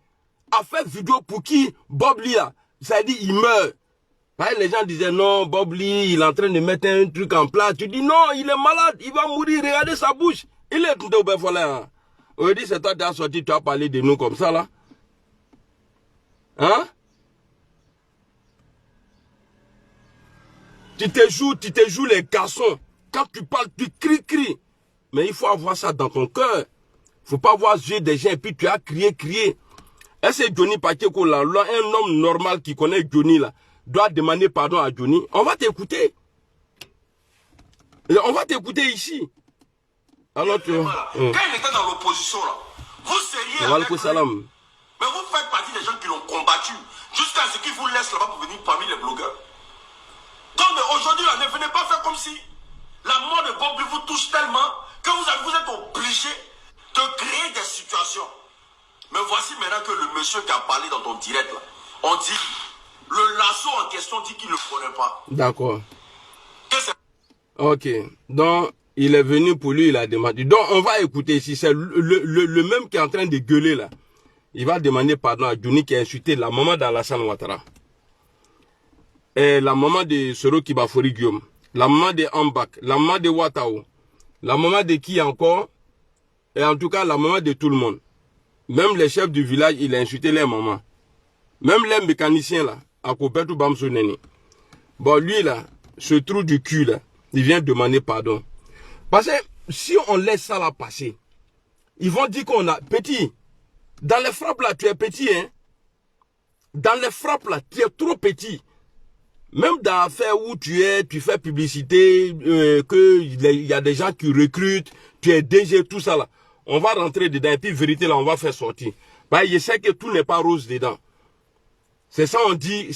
[SPEAKER 1] à faire vidéo pour qui Bob Lee là, ça dit il meurt. Les gens disaient non, Bob Lee, il est en train de mettre un truc en place. Tu dis non, il est malade, il va mourir, regardez sa bouche. Il est tout au béfolet. On dit c'est toi qui as sorti, tu as parlé de nous comme ça là. Hein? Tu te joues les garçons. Quand tu parles, tu cries. Mais il faut avoir ça dans ton cœur. Il ne faut pas voir jouer des gens et puis tu as crié. Est-ce que Johnny Pacheco là, un homme normal qui connaît Johnny là, doit demander pardon à Johnny? On va t'écouter. On va t'écouter ici. Alors tu...
[SPEAKER 2] Voilà. Quand il était dans l'opposition là, vous seriez avec lui.
[SPEAKER 1] Salam.
[SPEAKER 2] Mais vous faites partie des gens qui l'ont combattu jusqu'à ce qu'ils vous laissent là-bas pour venir parmi les blogueurs. Donc aujourd'hui là, ne venez pas faire comme si la mort de Bob Lee vous touche tellement que vous êtes obligé de créer des situations. Mais voici maintenant que le monsieur qui a parlé dans ton direct là, on dit, le lasso en question dit qu'il ne le connaît pas.
[SPEAKER 1] D'accord. Ok. Donc, il est venu pour lui, il a demandé. Donc, on va écouter ici. C'est le même qui est en train de gueuler là. Il va demander pardon à Johnny qui a insulté la maman d'Alassane Ouattara. Et la maman de Soro Kibafori Guillaume. La maman de Ambak. La maman de Ouattao. La maman de qui encore? Et en tout cas, la maman de tout le monde. Même les chefs du village, il a insulté les mamans. Même les mécaniciens là, à Kopetou Bamsou Neni. Bon, lui là, ce trou du cul là, il vient demander pardon. Parce que si on laisse ça là passer, ils vont dire qu'on a petit. Dans les frappes là, tu es petit, hein. Dans les frappes là, tu es trop petit. Même dans l'affaire où tu fais publicité, qu'il y a des gens qui recrutent, tu es DG, tout ça là. On va rentrer dedans et puis vérité là, on va faire sortir. Bah, je sais que tout n'est pas rose dedans. C'est ça on dit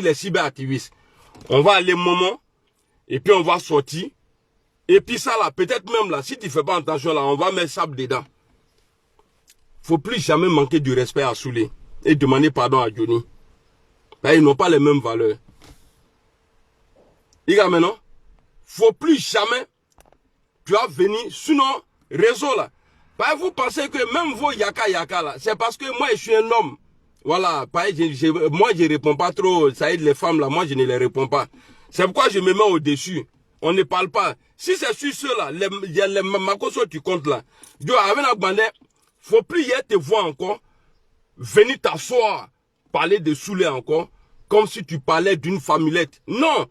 [SPEAKER 1] les cyberactivistes. On va aller moment et puis on va sortir. Et puis ça là, peut-être même là, si tu fais pas attention là, on va mettre sable dedans. Faut plus jamais manquer du respect à Soulé et demander pardon à Johnny. Bah, ils n'ont pas les mêmes valeurs. Les gars, maintenant, faut plus jamais tu vas venir, sinon, réseau là. Bah, vous pensez que même vos yaka là, c'est parce que moi je suis un homme. Voilà, moi je réponds pas trop, ça aide les femmes là, moi je ne les réponds pas. C'est pourquoi je me mets au-dessus. on ne parle pas. Si c'est sur ceux-là, il y a les Makoso tu comptes là. Yo, avec la bande, faut plus hier te voir encore, venir t'asseoir, parler de Soulé encore, comme si tu parlais d'une famillette. Non,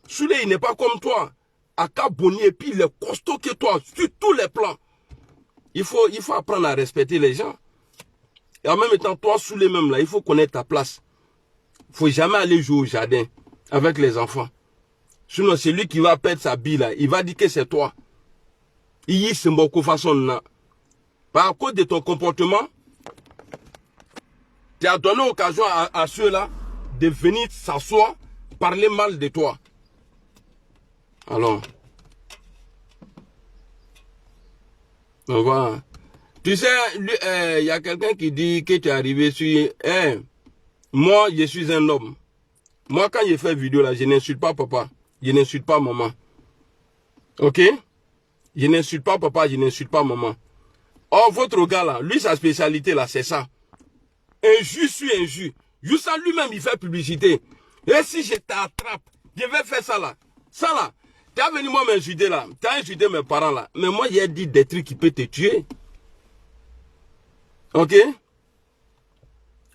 [SPEAKER 1] Soulé, il n'est pas comme toi. Aka Boni, et puis il est costaud que toi, sur tous les plans. Il faut apprendre à respecter les gens. Et en même temps, toi, Soulé même là, il faut connaître ta place. Il ne faut jamais aller jouer au jardin avec les enfants. Sinon, c'est lui qui va perdre sa bille là. Il va dire que c'est toi. Il y a beaucoup façon là. Par cause de ton comportement, tu as donné occasion à ceux-là de venir s'asseoir, parler mal de toi. Alors, on va. Tu sais, il y a quelqu'un qui dit que tu es arrivé sur... moi, je suis un homme. Moi, quand je fais vidéo là, je n'insulte pas papa. Je n'insulte pas maman. Ok? Je n'insulte pas papa, je n'insulte pas maman. Or, votre gars là, lui, sa spécialité là, c'est ça. Injure sur injure. Juste ça, lui-même, il fait publicité. Et si je t'attrape, je vais faire ça là. Ça là. Tu as venu moi m'insulter là. Tu as insulté mes parents là. Mais moi, j'ai dit des trucs qui peuvent te tuer. Ok?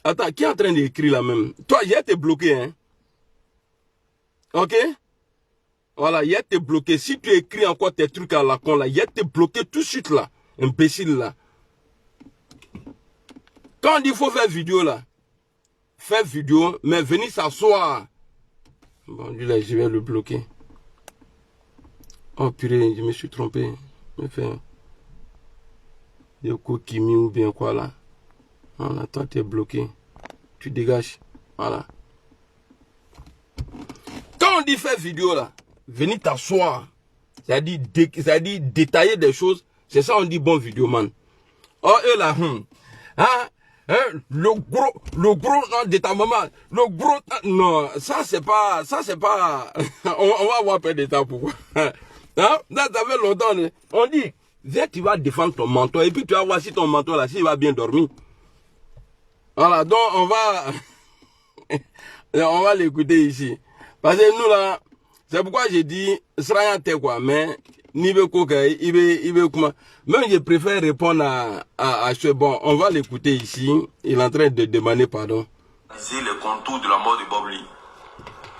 [SPEAKER 1] Attends, qui est en train d'écrire là même? Toi, j'ai été bloqué, hein? Ok? Voilà, il été bloqué. Si tu écris encore tes trucs à la con là, il été bloqué tout de suite là. Imbécile là. Quand on dit qu'il faut faire vidéo là, faire vidéo, mais venir s'asseoir. Bon, lui là, je vais le bloquer. Oh purée, je me suis trompé. Je fais Yoko Kimi ou bien quoi là. Voilà, toi tu es bloqué. Tu dégages. Voilà. Quand on dit faire vidéo là, venir t'asseoir, c'est-à-dire détailler des choses, c'est ça on dit bon vidéoman. Oh eux là, le gros de ta maman, le gros, non, ça c'est pas, on va avoir peur de temps pourquoi. Hein? Là, ça fait longtemps, on dit, viens, tu vas défendre ton menton, et puis tu vas voir si ton menton là, s'il va bien dormir. Voilà, donc on va l'écouter ici. Parce que nous là, c'est pourquoi j'ai dit, sera quoi, mais, ni veut quoi, il veut comment. Même je préfère répondre à ce bon, on va l'écouter ici, il est en train de demander pardon.
[SPEAKER 2] C'est les contours de la mort de Bob Lee.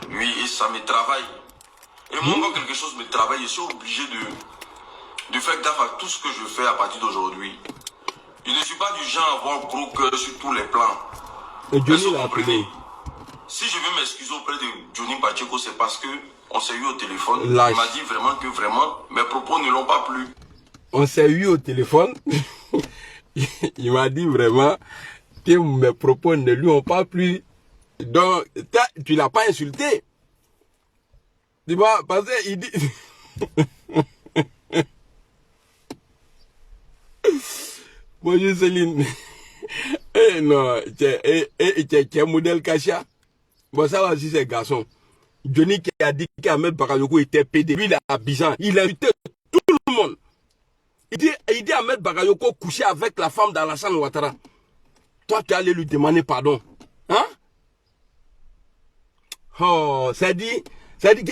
[SPEAKER 2] Oui, et ça me travaille. Et moi, quand quelque chose me travaille, je suis obligé de faire gaffe à tout ce que je fais à partir d'aujourd'hui. Je ne suis pas du genre à avoir gros cœur sur tous les plans.
[SPEAKER 1] Et Johnny l'a appelé.
[SPEAKER 2] Si je veux m'excuser auprès de Johnny Pacheco, c'est parce que on s'est eu au téléphone.
[SPEAKER 1] Lâche.
[SPEAKER 2] Il m'a dit vraiment que mes propos ne l'ont pas plu.
[SPEAKER 1] On s'est eu au téléphone. Il m'a dit vraiment que mes propos ne lui ont pas plu. Donc, tu l'as pas insulté. Tu vois, parce qu'il dit... Bonjour Céline. Eh non, tu es modèle Kacha. Bon, ça aussi c'est garçon. Johnny qui a dit qu'Ahmed Bakayoko était pédé. Lui, il a Abidjan. Il a invité tout le monde. Il dit Ahmed Bakayoko coucher avec la femme d'Alassane Ouattara. Toi, tu es allé lui demander pardon. Hein? Oh, ça dit,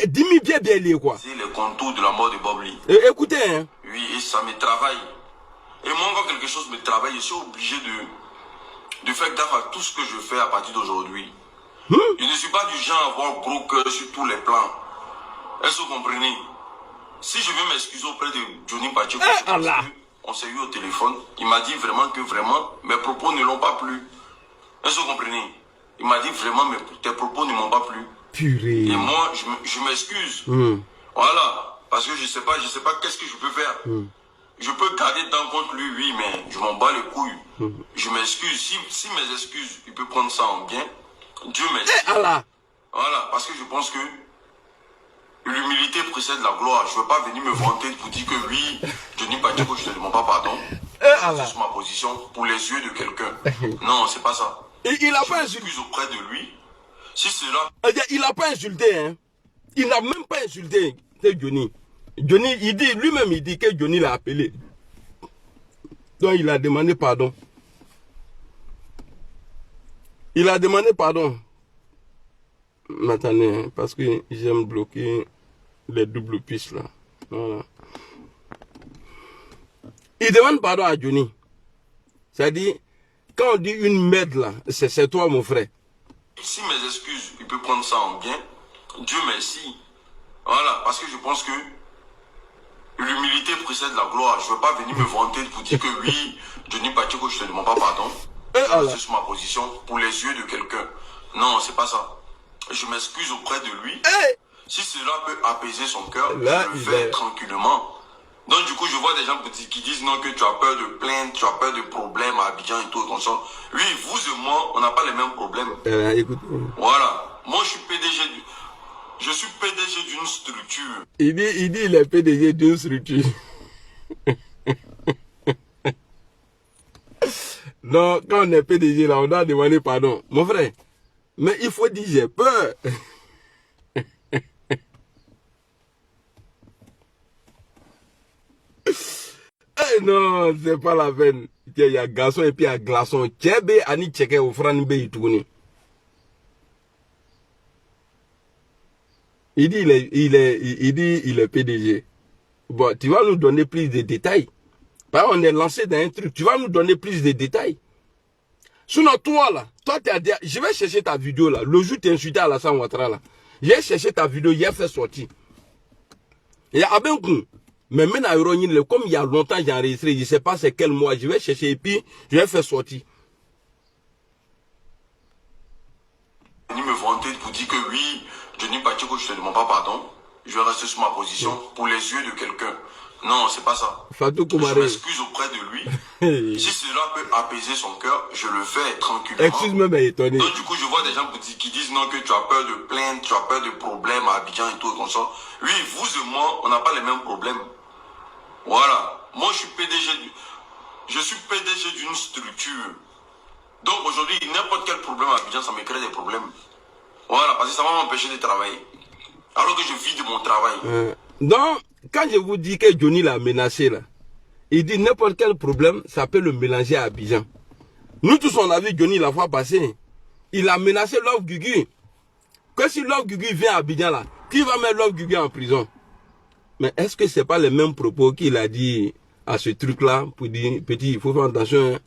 [SPEAKER 1] dis-moi bien les quoi.
[SPEAKER 2] C'est les contours de la mort de Bob Lee.
[SPEAKER 1] Écoutez, hein.
[SPEAKER 2] Oui, et ça me travaille. Et moi, quand quelque chose me travaille, je suis obligé de faire gaffe à tout ce que je fais à partir d'aujourd'hui. Je ne suis pas du genre à avoir gros cœur sur tous les plans. Est-ce que vous comprenez? Si je veux m'excuser auprès de Johnny Pacheco, on s'est eu au téléphone, il m'a dit vraiment que mes propos ne l'ont pas plu. Est-ce que vous comprenez? Il m'a dit vraiment tes propos ne m'ont pas plu.
[SPEAKER 1] Purée.
[SPEAKER 2] Et moi, je m'excuse. Voilà. Parce que je sais pas qu'est-ce que je peux faire. Je peux garder temps contre lui, oui, mais je m'en bats les couilles. Je m'excuse. Si mes excuses, il peut prendre ça en bien, Dieu m'excuse. Voilà, parce que je pense que l'humilité précède la gloire. Je ne veux pas venir me vanter pour dire que oui, Johnny Pacheco, je ne te demande pas pardon. C'est ma position pour les yeux de quelqu'un. Non, c'est pas ça.
[SPEAKER 1] Il n'a pas insulté.
[SPEAKER 2] Auprès de lui. Si cela...
[SPEAKER 1] Il n'a pas insulté, hein. Il n'a même pas insulté Johnny. Johnny, lui-même, il dit que Johnny l'a appelé. Donc, il a demandé pardon. Il a demandé pardon. Attendez, parce que j'aime bloquer. les doubles pistes là. Voilà. Il demande pardon à Johnny. C'est-à-dire, quand on dit une merde là, c'est toi mon frère.
[SPEAKER 2] Si mes excuses, il peut prendre ça en bien, Dieu merci. Voilà, parce que je pense que l'humilité précède la gloire. Je ne veux pas venir me vanter pour dire que oui, Johnny Pacheco, je ne te demande pas pardon. Je reste sur ma position pour les yeux de quelqu'un. Non, c'est pas ça. Je m'excuse auprès de lui. Si cela peut apaiser son cœur, je le fais tranquillement. Donc du coup, je vois des gens qui disent non, que tu as peur de plainte, tu as peur de problèmes à Abidjan et tout comme ça. Oui, vous et moi, on n'a pas les mêmes problèmes.
[SPEAKER 1] Écoute.
[SPEAKER 2] Voilà. Moi, je suis PDG d'une structure.
[SPEAKER 1] Il dit il est PDG d'une structure. Non, quand on est PDG là, on doit demander pardon. Mon frère, mais il faut dire j'ai peur. Non, c'est pas la peine. Il y a garçon et puis il y a glaçon. Tchèbe, ani tchèque au franbe et tout. Il dit il est PDG. Bon, tu vas nous donner plus de détails. Bah, on est lancé dans un truc. Tu vas nous donner plus de détails. Sinon, toi là, je vais chercher ta vidéo là. Le jour où tu insulté à Alassane Ouattara là. J'ai cherché ta vidéo, hier fait sortir. Il y a un coup. Mais maintenant, comme il y a longtemps j'ai enregistré, je ne sais pas c'est quel mois, je vais chercher et puis je vais faire sortir.
[SPEAKER 2] Il me vantait pour dire que oui, Johnny Pacheco, je ne te demande pas pardon. Je vais rester sur ma position pour les yeux de quelqu'un. Non, c'est pas ça.
[SPEAKER 1] Fatou Koumaré.
[SPEAKER 2] Je m'excuse auprès de lui. Si cela peut apaiser son cœur, je le fais tranquillement.
[SPEAKER 1] Excuse-moi, mais étonné.
[SPEAKER 2] Donc du coup, je vois des gens qui disent non, que tu as peur de plainte, tu as peur de problèmes à Abidjan et tout comme ça. Oui, vous et moi, on n'a pas les mêmes problèmes. Voilà. Moi, je suis PDG d'une structure. Donc aujourd'hui, n'importe quel problème à Abidjan, ça me crée des problèmes. Voilà, parce que ça va m'empêcher de travailler. Alors que je vis de mon travail.
[SPEAKER 1] Donc, quand je vous dis que Johnny l'a menacé là, il dit n'importe quel problème, ça peut le mélanger à Abidjan. Nous tous on a vu Johnny la fois passée. Il a menacé Love Gugu. Que si Love Gugu vient à Abidjan là, qui va mettre Love Gugu en prison? Mais est-ce que c'est pas les mêmes propos qu'il a dit à ce truc là pour dire petit, il faut faire attention. Hein.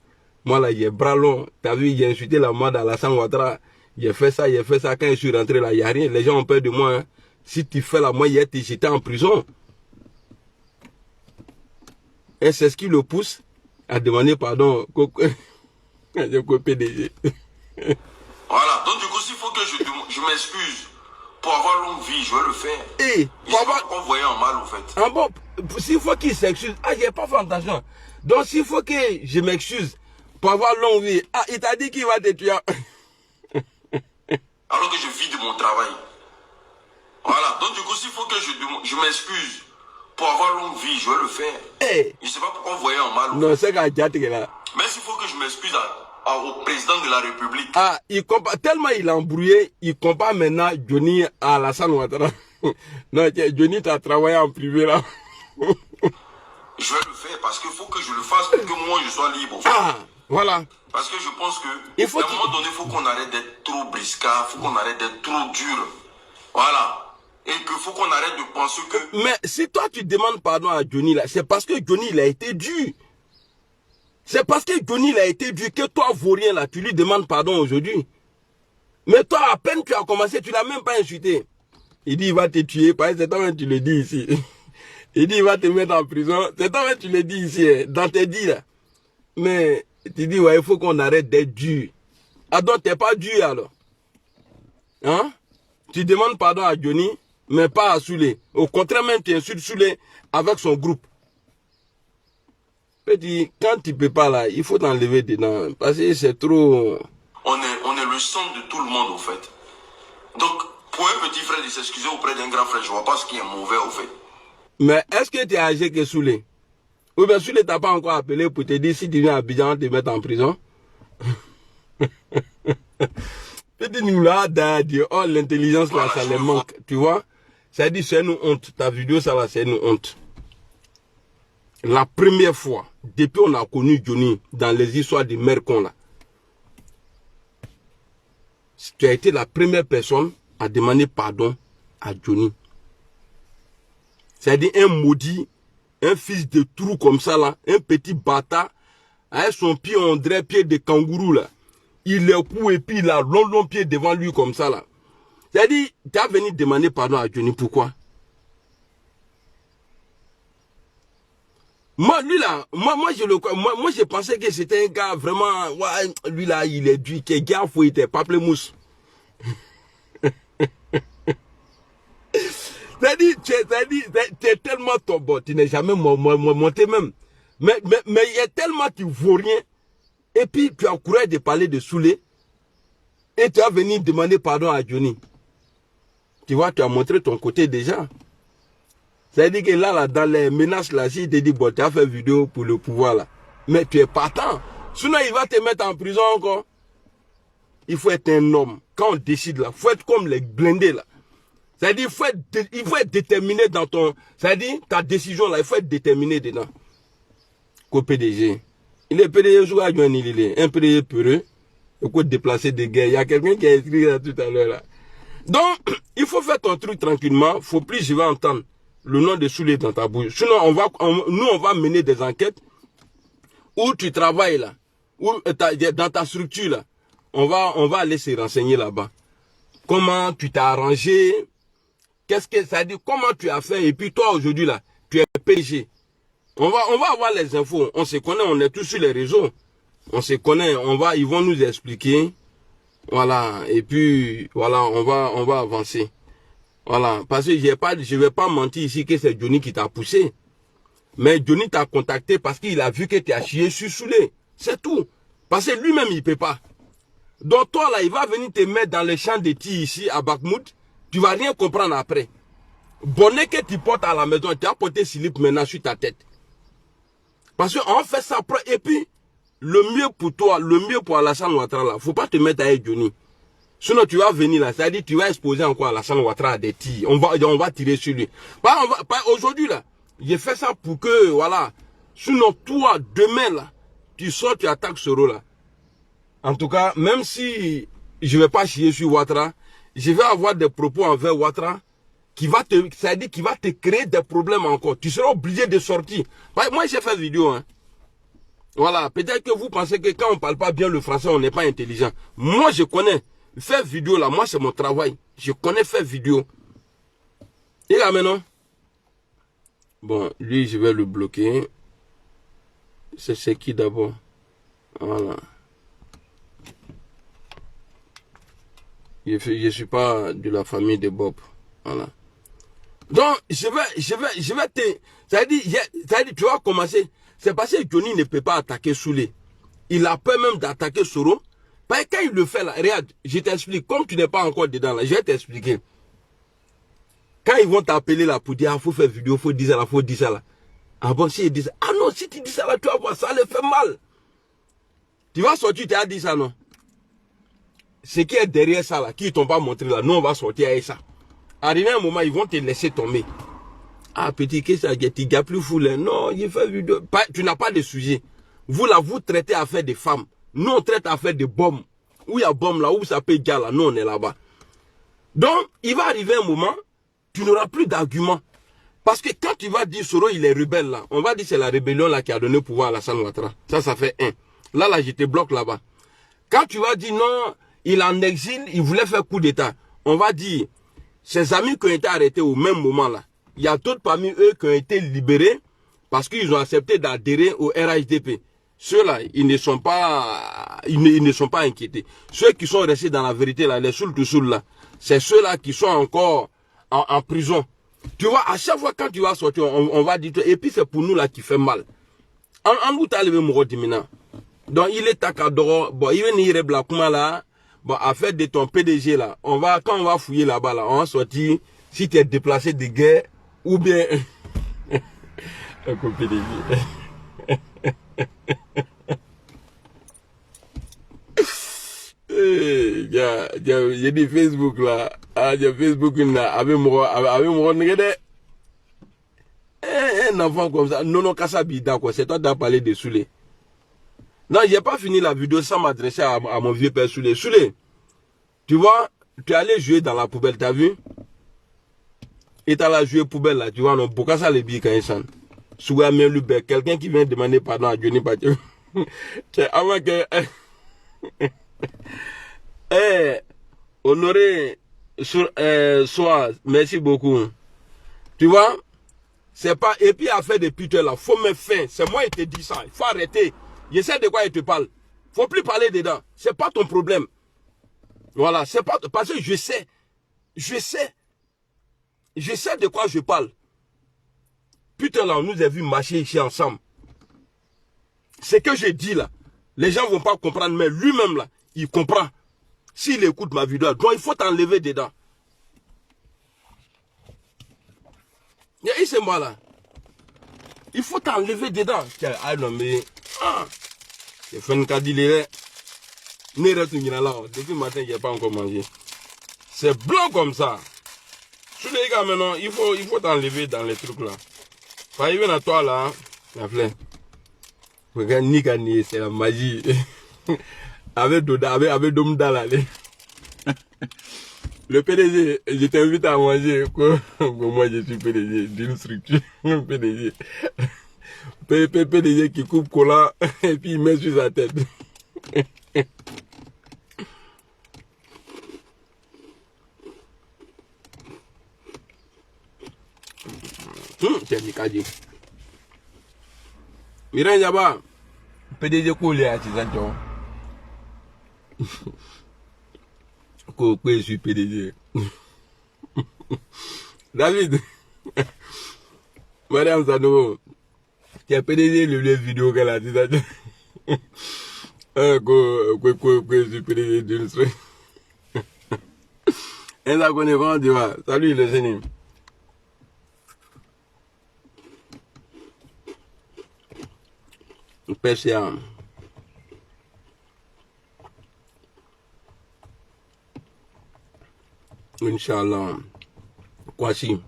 [SPEAKER 1] Moi là, il est bras long. T'as vu, il a insulté la mode à Alassane Ouattara. Il a fait ça. Quand je suis rentré là, il n'y a rien. Les gens ont peur de moi. Hein. Si tu fais la moyenne, j'étais en prison. Et c'est ce qui le pousse à demander pardon au PDG.
[SPEAKER 2] Voilà, donc du coup, s'il faut que je m'excuse pour avoir longue vie, je vais le faire.
[SPEAKER 1] Et
[SPEAKER 2] pour avoir qu'on voyait en mal, en fait.
[SPEAKER 1] Ah bon, s'il faut qu'il s'excuse, j'ai pas fait attention. Donc s'il faut que je m'excuse pour avoir longue vie, il t'a dit qu'il va te tuer.
[SPEAKER 2] Alors que je vis de mon travail. Voilà, donc du coup, s'il faut que je m'excuse pour avoir longue vie, je vais le faire. Je ne sais pas pourquoi on voyait en mal.
[SPEAKER 1] Non, c'est qu'à là.
[SPEAKER 2] Mais s'il faut que je m'excuse au président de la République.
[SPEAKER 1] Il compare, tellement il a embrouillé, il compare maintenant Johnny à Alassane Ouattara. Non, Johnny, tu as travaillé en privé là.
[SPEAKER 2] Je vais le faire parce qu'il faut que je le fasse pour que moi je sois libre.
[SPEAKER 1] Voilà.
[SPEAKER 2] Parce que je pense que à un moment donné, il faut qu'on arrête d'être trop briscard, il faut qu'on arrête d'être trop dur. Voilà. Et qu'il faut qu'on arrête de penser que...
[SPEAKER 1] Mais si toi tu demandes pardon à Johnny là, c'est parce que Johnny il a été dur. C'est parce que Johnny il a été dur que toi, vaurien là, tu lui demandes pardon aujourd'hui. Mais toi, à peine tu as commencé, tu l'as même pas insulté. Il dit il va te tuer, parce que c'est toi-même tu le dis ici. Il dit il va te mettre en prison, c'est toi-même tu le dis ici, dans tes dits là. Mais tu dis ouais, il faut qu'on arrête d'être dur. Ah donc t'es pas dur alors. Hein? Tu demandes pardon à Johnny, mais pas à Soulé. Au contraire même tu insultes Soulé avec son groupe. Petit, quand tu peux pas là, il faut t'enlever dedans. Parce que c'est trop...
[SPEAKER 2] On est le centre de tout le monde, au fait. Donc, pour un petit frère de s'excuser auprès d'un grand frère, je vois pas ce qui est mauvais, au fait.
[SPEAKER 1] Mais est-ce que tu es âgé que Soulé? Ou bien Soulé t'a pas encore appelé pour te dire si tu viens à Abidjan, te mettre en prison? Petit nous là, oh l'intelligence là, ça les manque. Tu vois? Ça dit c'est une honte. Ta vidéo, ça va, c'est une honte. La première fois, depuis on a connu Johnny dans les histoires de Mercon là, tu as été la première personne à demander pardon à Johnny. C'est-à-dire un maudit, un fils de trou comme ça là, un petit bâtard, avec son pied, on dirait pied de kangourou là. Il est pou et puis il a long pied devant lui comme ça là. C'est-à-dire, tu as venu demander pardon à Johnny, pourquoi? Moi, lui là, moi je pensais que c'était un gars vraiment, ouais, lui là, il est du, que gars faut il était pamplemousse. C'est-à-dire, tu es tellement ton bon, tu n'es jamais monté même. Mais il y a tellement tu vaux rien. Et puis, tu as courage de parler de Soulé. Et tu as venu demander pardon à Johnny. Tu vois, tu as montré ton côté déjà. C'est-à-dire que là, dans les menaces, là, si il te dit, bon, tu as fait vidéo pour le pouvoir, là. Mais tu es partant. Sinon, il va te mettre en prison encore. Il faut être un homme. Quand on décide, là, il faut être comme les blindés, là. C'est-à-dire, il faut être déterminé dans ton... C'est-à-dire, ta décision, là, il faut être déterminé dedans. Qu'au PDG. Il est PDG, il est un PDG peureux. Il faut déplacer des gars. Il y a quelqu'un qui a écrit là tout à l'heure, là. Donc, il faut faire ton truc tranquillement. Faut plus, je vais entendre le nom de Soulé dans ta bouche. Sinon, nous, on va mener des enquêtes où tu travailles là, où dans ta structure là. On va aller se renseigner là-bas. Comment tu t'es arrangé? Qu'est-ce que ça dit? Comment tu as fait? Et puis toi, aujourd'hui là, tu es PDG. On va avoir les infos. On se connaît, on est tous sur les réseaux. On se connaît, ils vont nous expliquer. Voilà. Et puis, voilà, on va avancer. Voilà. Parce que je vais pas mentir ici que c'est Johnny qui t'a poussé. Mais Johnny t'a contacté parce qu'il a vu que tu as chié sur Soulé. C'est tout. Parce que lui-même, il peut pas. Donc toi là, il va venir te mettre dans les champs de tir ici à Bakhmout. Tu vas rien comprendre après. Bonnet que tu portes à la maison, tu as porté slip maintenant sur ta tête. Parce qu'on fait ça. Et puis, le mieux pour toi, le mieux pour Alassane Ouattara là, faut pas te mettre avec Johnny. Sinon tu vas venir là, c'est-à-dire tu vas exposer encore Alassane Ouattara à des tirs. On va tirer sur lui. Aujourd'hui là, j'ai fait ça pour que, voilà. Sinon toi, demain là, tu sors, tu attaques ce rôle là. En tout cas, même si je vais pas chier sur Ouattara, je vais avoir des propos envers Ouattara c'est-à-dire qui va te créer des problèmes encore. Tu seras obligé de sortir. Moi, j'ai fait vidéo, hein. Voilà. Peut-être que vous pensez que quand on parle pas bien le français, on n'est pas intelligent. Moi, je connais. Faire vidéo, là, moi, c'est mon travail. Je connais faire vidéo. Et là, maintenant. Bon, lui, je vais le bloquer. C'est qui d'abord? Voilà. Je suis pas de la famille de Bob. Voilà. Donc, je vais te... C'est-à-dire, tu vas commencer. C'est parce que Johnny ne peut pas attaquer Soulé. Il a peur même d'attaquer Soro. Parce que quand il le fait là, regarde, je t'explique. Comme tu n'es pas encore dedans là, je vais t'expliquer. Quand ils vont t'appeler là pour dire, ah, faut faire vidéo, faut dire ça là, faut dire ça là. Ah bon, si ils disent, ah non, si tu dis ça là, tu vas voir, ça le fait mal. Tu vas sortir, tu as dit ça, non? Ce qui est derrière ça là, qui ne t'ont pas montré là, nous on va sortir avec ça. Arrivé un moment, ils vont te laisser tomber. Ah, petit, qu'est-ce que c'est? Tu n'as plus fou là. Non, il fait vidéo. Tu n'as pas de sujet. Vous là, vous traitez affaire des femmes. Nous, on traite affaire des bombes. Où il y a bombe là, où ça peut gars là, nous, on est là-bas. Donc, il va arriver un moment, tu n'auras plus d'arguments. Parce que quand tu vas dire Soro, il est rebelle là, on va dire c'est la rébellion là qui a donné pouvoir à Alassane Ouattara. Ça fait un. Là, je te bloque là-bas. Quand tu vas dire non, il est en exil, il voulait faire coup d'état. On va dire, ses amis qui ont été arrêtés au même moment là, il y a d'autres parmi eux qui ont été libérés parce qu'ils ont accepté d'adhérer au RHDP. Ceux-là, ils ne sont pas inquiétés. Ceux qui sont restés dans la vérité là, les soul là, c'est ceux-là qui sont encore en prison. Tu vois, à chaque fois quand tu vas sortir, on va dire, et puis c'est pour nous là qui fait mal. En nous t'as levé mon maintenant. Donc il est takadoro, bon, il est blackuma là, bon, affaire de ton PDG là, quand on va fouiller là-bas là, on va sortir, si tu es déplacé de guerre, ou bien, un PDG. J'ai dit Facebook là, j'ai Facebook là, avec mon regardez. Un enfant comme ça, non, Kassabi, d'accord, c'est toi qui as parlé de Soulé. Non, j'ai pas fini la vidéo sans m'adresser à mon vieux père Soulé. Soulé, tu vois, tu es allé jouer dans la poubelle, t'as vu? Et t'as la joué poubelle là, tu vois, non, pourquoi ça les billes quand ils chantent? Souvent même le bec, quelqu'un qui vient demander pardon à Johnny Pacho. Avant que. Honoré Soir, merci beaucoup. Tu vois? C'est pas. Et puis à faire des putains là, faut me faire. C'est moi qui te dis ça. Il faut arrêter. Je sais de quoi il te parle. Faut plus parler dedans. C'est pas ton problème. Voilà, c'est pas. Parce que je sais de quoi je parle. Putain là, on nous a vu marcher ici ensemble. Ce que je dis là, les gens vont pas comprendre, mais lui-même là, il comprend. S'il écoute ma vidéo, donc il faut t'enlever dedans. Et c'est moi là. Il faut t'enlever dedans. Ah non mais, j'ai fait une cadille. Depuis le matin, je n'ai pas encore mangé. C'est blanc comme ça. Sur les gars maintenant, il faut t'enlever dans les trucs là. Pas arriver à toi là, la flemme. Regarde, Nikani, c'est la magie. Avec Doda, avec Domda là. Le PDG, je t'invite à manger. Moi, je suis PDG d'une structure. PDG. PDG qui coupe cola et puis il met sur sa tête. C'est du cadeau. Miran Jaba, PDG coulé à Tizanjo. Je suis PDG. David, Madame Sano, tu as PDG le vidéo qu'elle a dit. Je suis PDG d'une structure. Et ça connaît vraiment, tu vois. Salut le Sénime. PCA. Inch'Allah. Kwasi.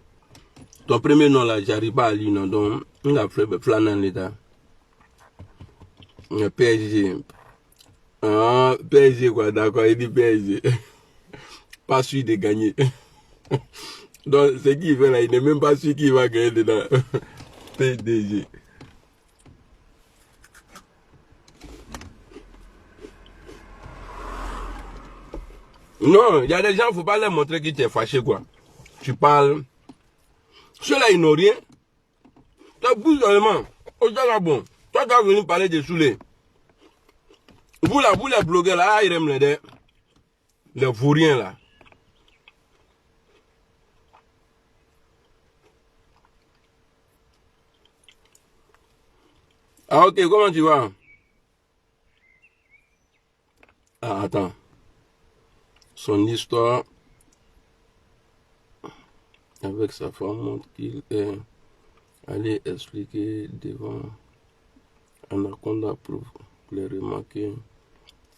[SPEAKER 1] Ton premier nom là, j'arrive pas à lire, non. Donc, on a fait flanan l'état. PSG. Ah, PSG quoi, d'accord, il dit PSG. Pas sûr de gagner. Donc, ce qu'il fait là, il n'est même pas sûr qu'il va gagner dedans. PDG. Non, il y a des gens, il ne faut pas leur montrer que tu es fâché, quoi. Tu parles. Ceux-là, ils n'ont rien. Tu bouges seulement. Oh, ça bon. Toi, tu vas venir parler de Soulé. Vous, là, vous, les blogueurs, là, ils aiment les vauriens, là. Ah, ok, comment tu vas? Ah, attends. Son histoire avec sa femme montre qu'il est allé expliquer devant Anaconda pour les remarquer.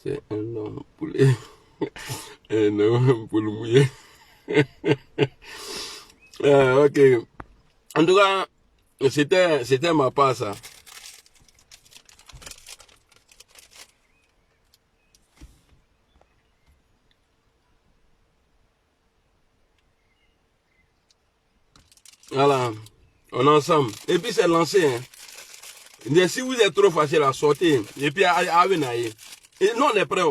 [SPEAKER 1] C'est un homme poulet. Un homme pour le mouiller. Ok. En tout cas, c'était ma part, ça. Voilà, on est ensemble. Et puis c'est lancé. Hein. Mais si vous êtes trop facile à sortir, et puis à venir. Et nous on est prêts.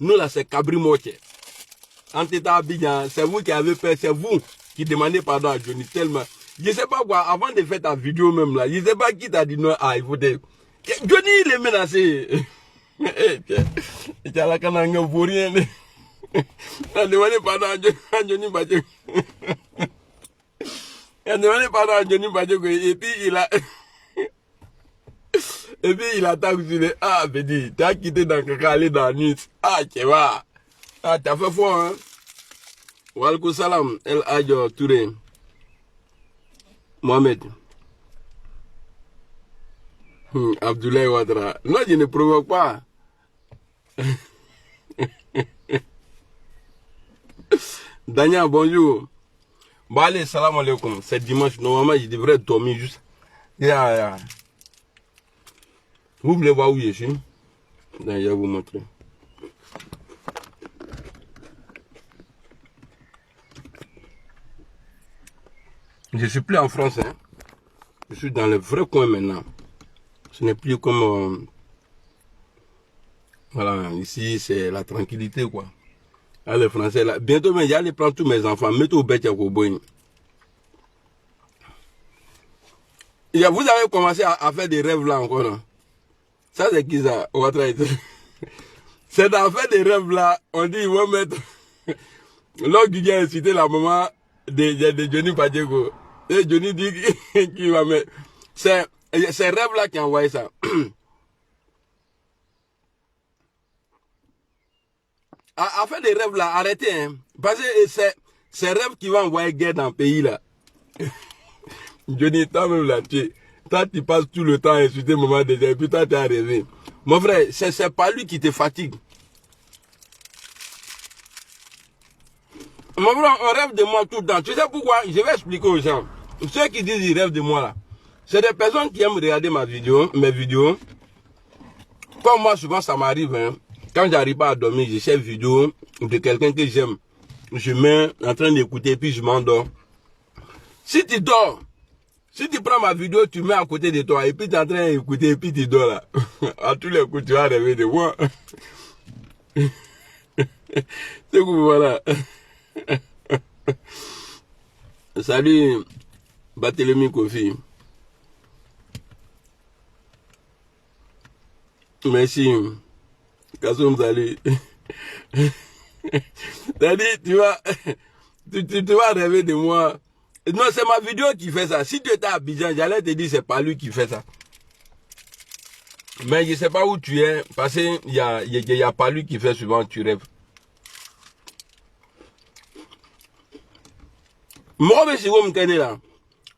[SPEAKER 1] Nous là c'est Cabri Moche. En état Abidjan, c'est vous qui avez fait, c'est vous qui demandez pardon à Johnny tellement. Je sais pas quoi, avant de faire ta vidéo même là, je sais pas qui t'a dit non, il faut dire. Johnny il est menacé. Tu as la canne pour rien. Tu as demandé pardon à Johnny Pacho. Il a demandé pardon à Johnny Pacho et puis il a. Et puis il attaque sur les. Ah, Bédi, tu as quitté dans le aller dans la nuit. Ah, tu vois. Ah, tu as fait fort, hein. Walaikum salam, El Adjo Touré. Mohamed. Abdoulaye Ouattara. Non, je ne provoque pas. Dania, bonjour. Bon, allez, salam alaikum. C'est dimanche. Normalement, je devrais dormir juste. Yeah. Vous voulez voir où je suis? Je vais vous montrer. Je suis plus en France, hein. Je suis dans le vrai coin maintenant. Ce n'est plus comme... voilà, ici, c'est la tranquillité, quoi. Ah, les Français, là. Bientôt, mais j'allais prendre tous mes enfants, mettre au bête à Koboïne. Vous avez commencé à faire des rêves là encore, non? Ça, c'est qui ça? C'est d'en faire des rêves là. On dit, ils vont mettre... L'autre qui a incité la maman de Johnny Pacheco. Et Johnny dit qu'il va mettre... C'est rêve là qui a envoyé ça. À faire des rêves là, arrêtez, hein. Parce que c'est rêve qui va envoyer guerre dans le pays là. Johnny, toi-même là, toi tu passes tout le temps à insulter maman déjà, et puis toi tu as rêvé. Mon frère, c'est pas lui qui te fatigue. Mon frère, on rêve de moi tout le temps. Tu sais pourquoi? Je vais expliquer aux gens. Ceux qui disent qu'ils rêvent de moi là, c'est des personnes qui aiment regarder mes vidéos. Comme moi, souvent ça m'arrive, hein. Quand j'arrive pas à dormir, je cherche vidéo de quelqu'un que j'aime. Je mets en train d'écouter, puis je m'endors. Si tu dors, si tu prends ma vidéo, tu mets à côté de toi, et puis tu es en train d'écouter, et puis tu dors là. À tous les coups, tu vas rêver de moi. C'est que voilà. Salut, Barthélemy Kofi. Merci. Kassoum, salut. T'as dit, tu vas rêver de moi. Non, c'est ma vidéo qui fait ça. Si tu étais à Abidjan, j'allais te dire c'est pas lui qui fait ça. Mais je sais pas où tu es, parce qu'il y a pas lui qui fait souvent, tu rêves. Moi, je suis là.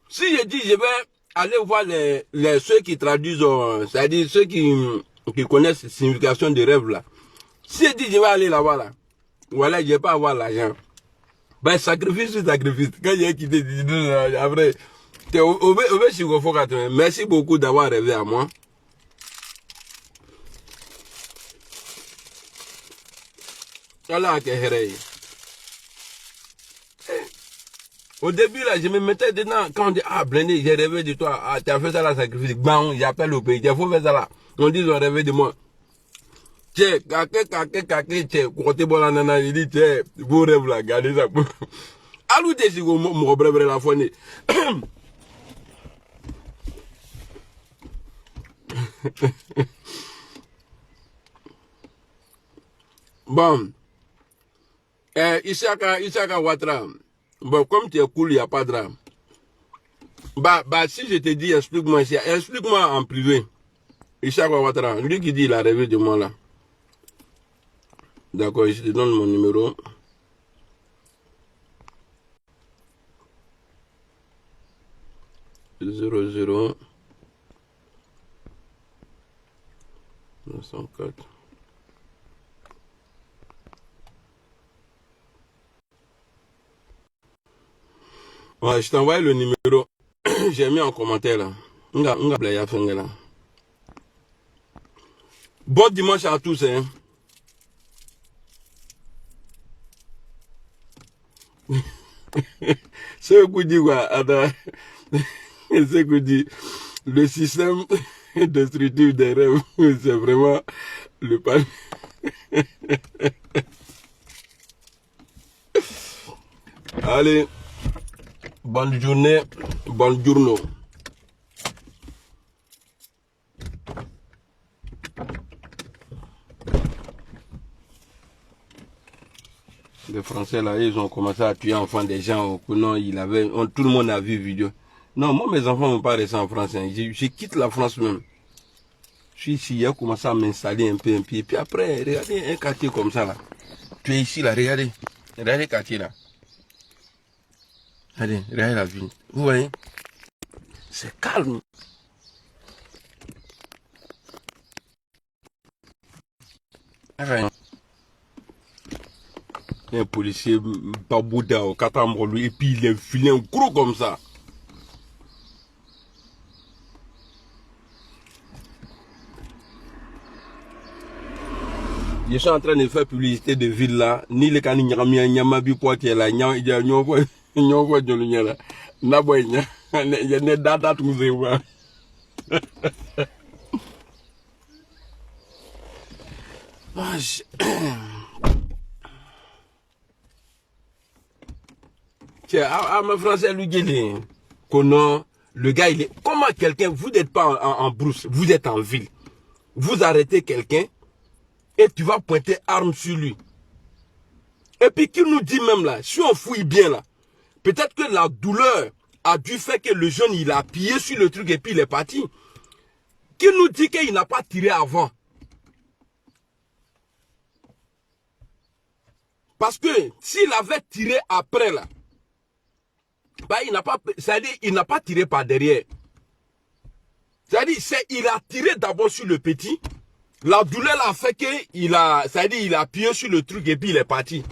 [SPEAKER 1] Si je dis, je vais aller voir ceux qui traduisent, c'est-à-dire ceux qui connaissent la signification des rêves là. Si je dis, je vais aller là-bas là, voilà, je vais pas avoir l'argent. Ben, sacrifice sur sacrifice. Quand il y a qui te dit, après, merci beaucoup d'avoir rêvé à moi. Allah, au début, là, je me mettais dedans. Quand on dit, ah, Blindé, j'ai rêvé de toi. Ah, tu as fait ça là, sacrifice. Bon, j'appelle au pays. Il faut faire ça là. On dit, ils ont rêvé de moi. Tiens, tiens, côté bon, la nana, il dit, tiens, vos rêves là, gardez ça. Allô, t'es si vous me rebrèverez la fournée. Bon. Isaka Ouattara. Bon, comme tu es cool, il n'y a pas de drame. Bah, si je te dis, explique-moi en privé. Isaka Ouattara, lui qui dit, il a rêvé de moi là. D'accord, je te donne mon numéro. (00) 904. Ouais, je t'envoie le numéro. J'ai mis en commentaire là. Bon dimanche à tous, hein. C'est ce que dit quoi? C'est ce que dit le système destructif des rêves. C'est vraiment le pan. Allez, bonne journée, bonne journée. Les Français là, ils ont commencé à tuer enfants des gens. Non, tout le monde a vu vidéo. Non, moi mes enfants n'ont pas resté en France. Hein. Je quitte la France même. Je suis ici, j'ai commencé à m'installer un peu. Puis après, regardez un quartier comme ça là. Tu es ici là, regardez. Regardez le quartier là. Regardez la ville. Vous voyez? C'est calme. Un policier babouda au Katamrolo et puis il est filé un gros comme ça. Je suis en train de faire publicité de ville là, ni le cani nyamabi poitiers là, Naboynya. Il y a des data tout ça. Tiens, à ma français, lui, le gars, il est. Comment quelqu'un, vous n'êtes pas en brousse, vous êtes en ville. Vous arrêtez quelqu'un et tu vas pointer arme sur lui. Et puis, qui nous dit même là, si on fouille bien là, peut-être que la douleur a dû faire que le jeune, il a appuyé sur le truc et puis il est parti. Qui nous dit qu'il n'a pas tiré avant? Parce que s'il avait tiré après là, bah, c'est-à-dire il n'a pas tiré par derrière. C'est-à-dire il a tiré d'abord sur le petit. La douleur a fait qu'il a, c'est-à-dire il a appuyé sur le truc et puis il est parti.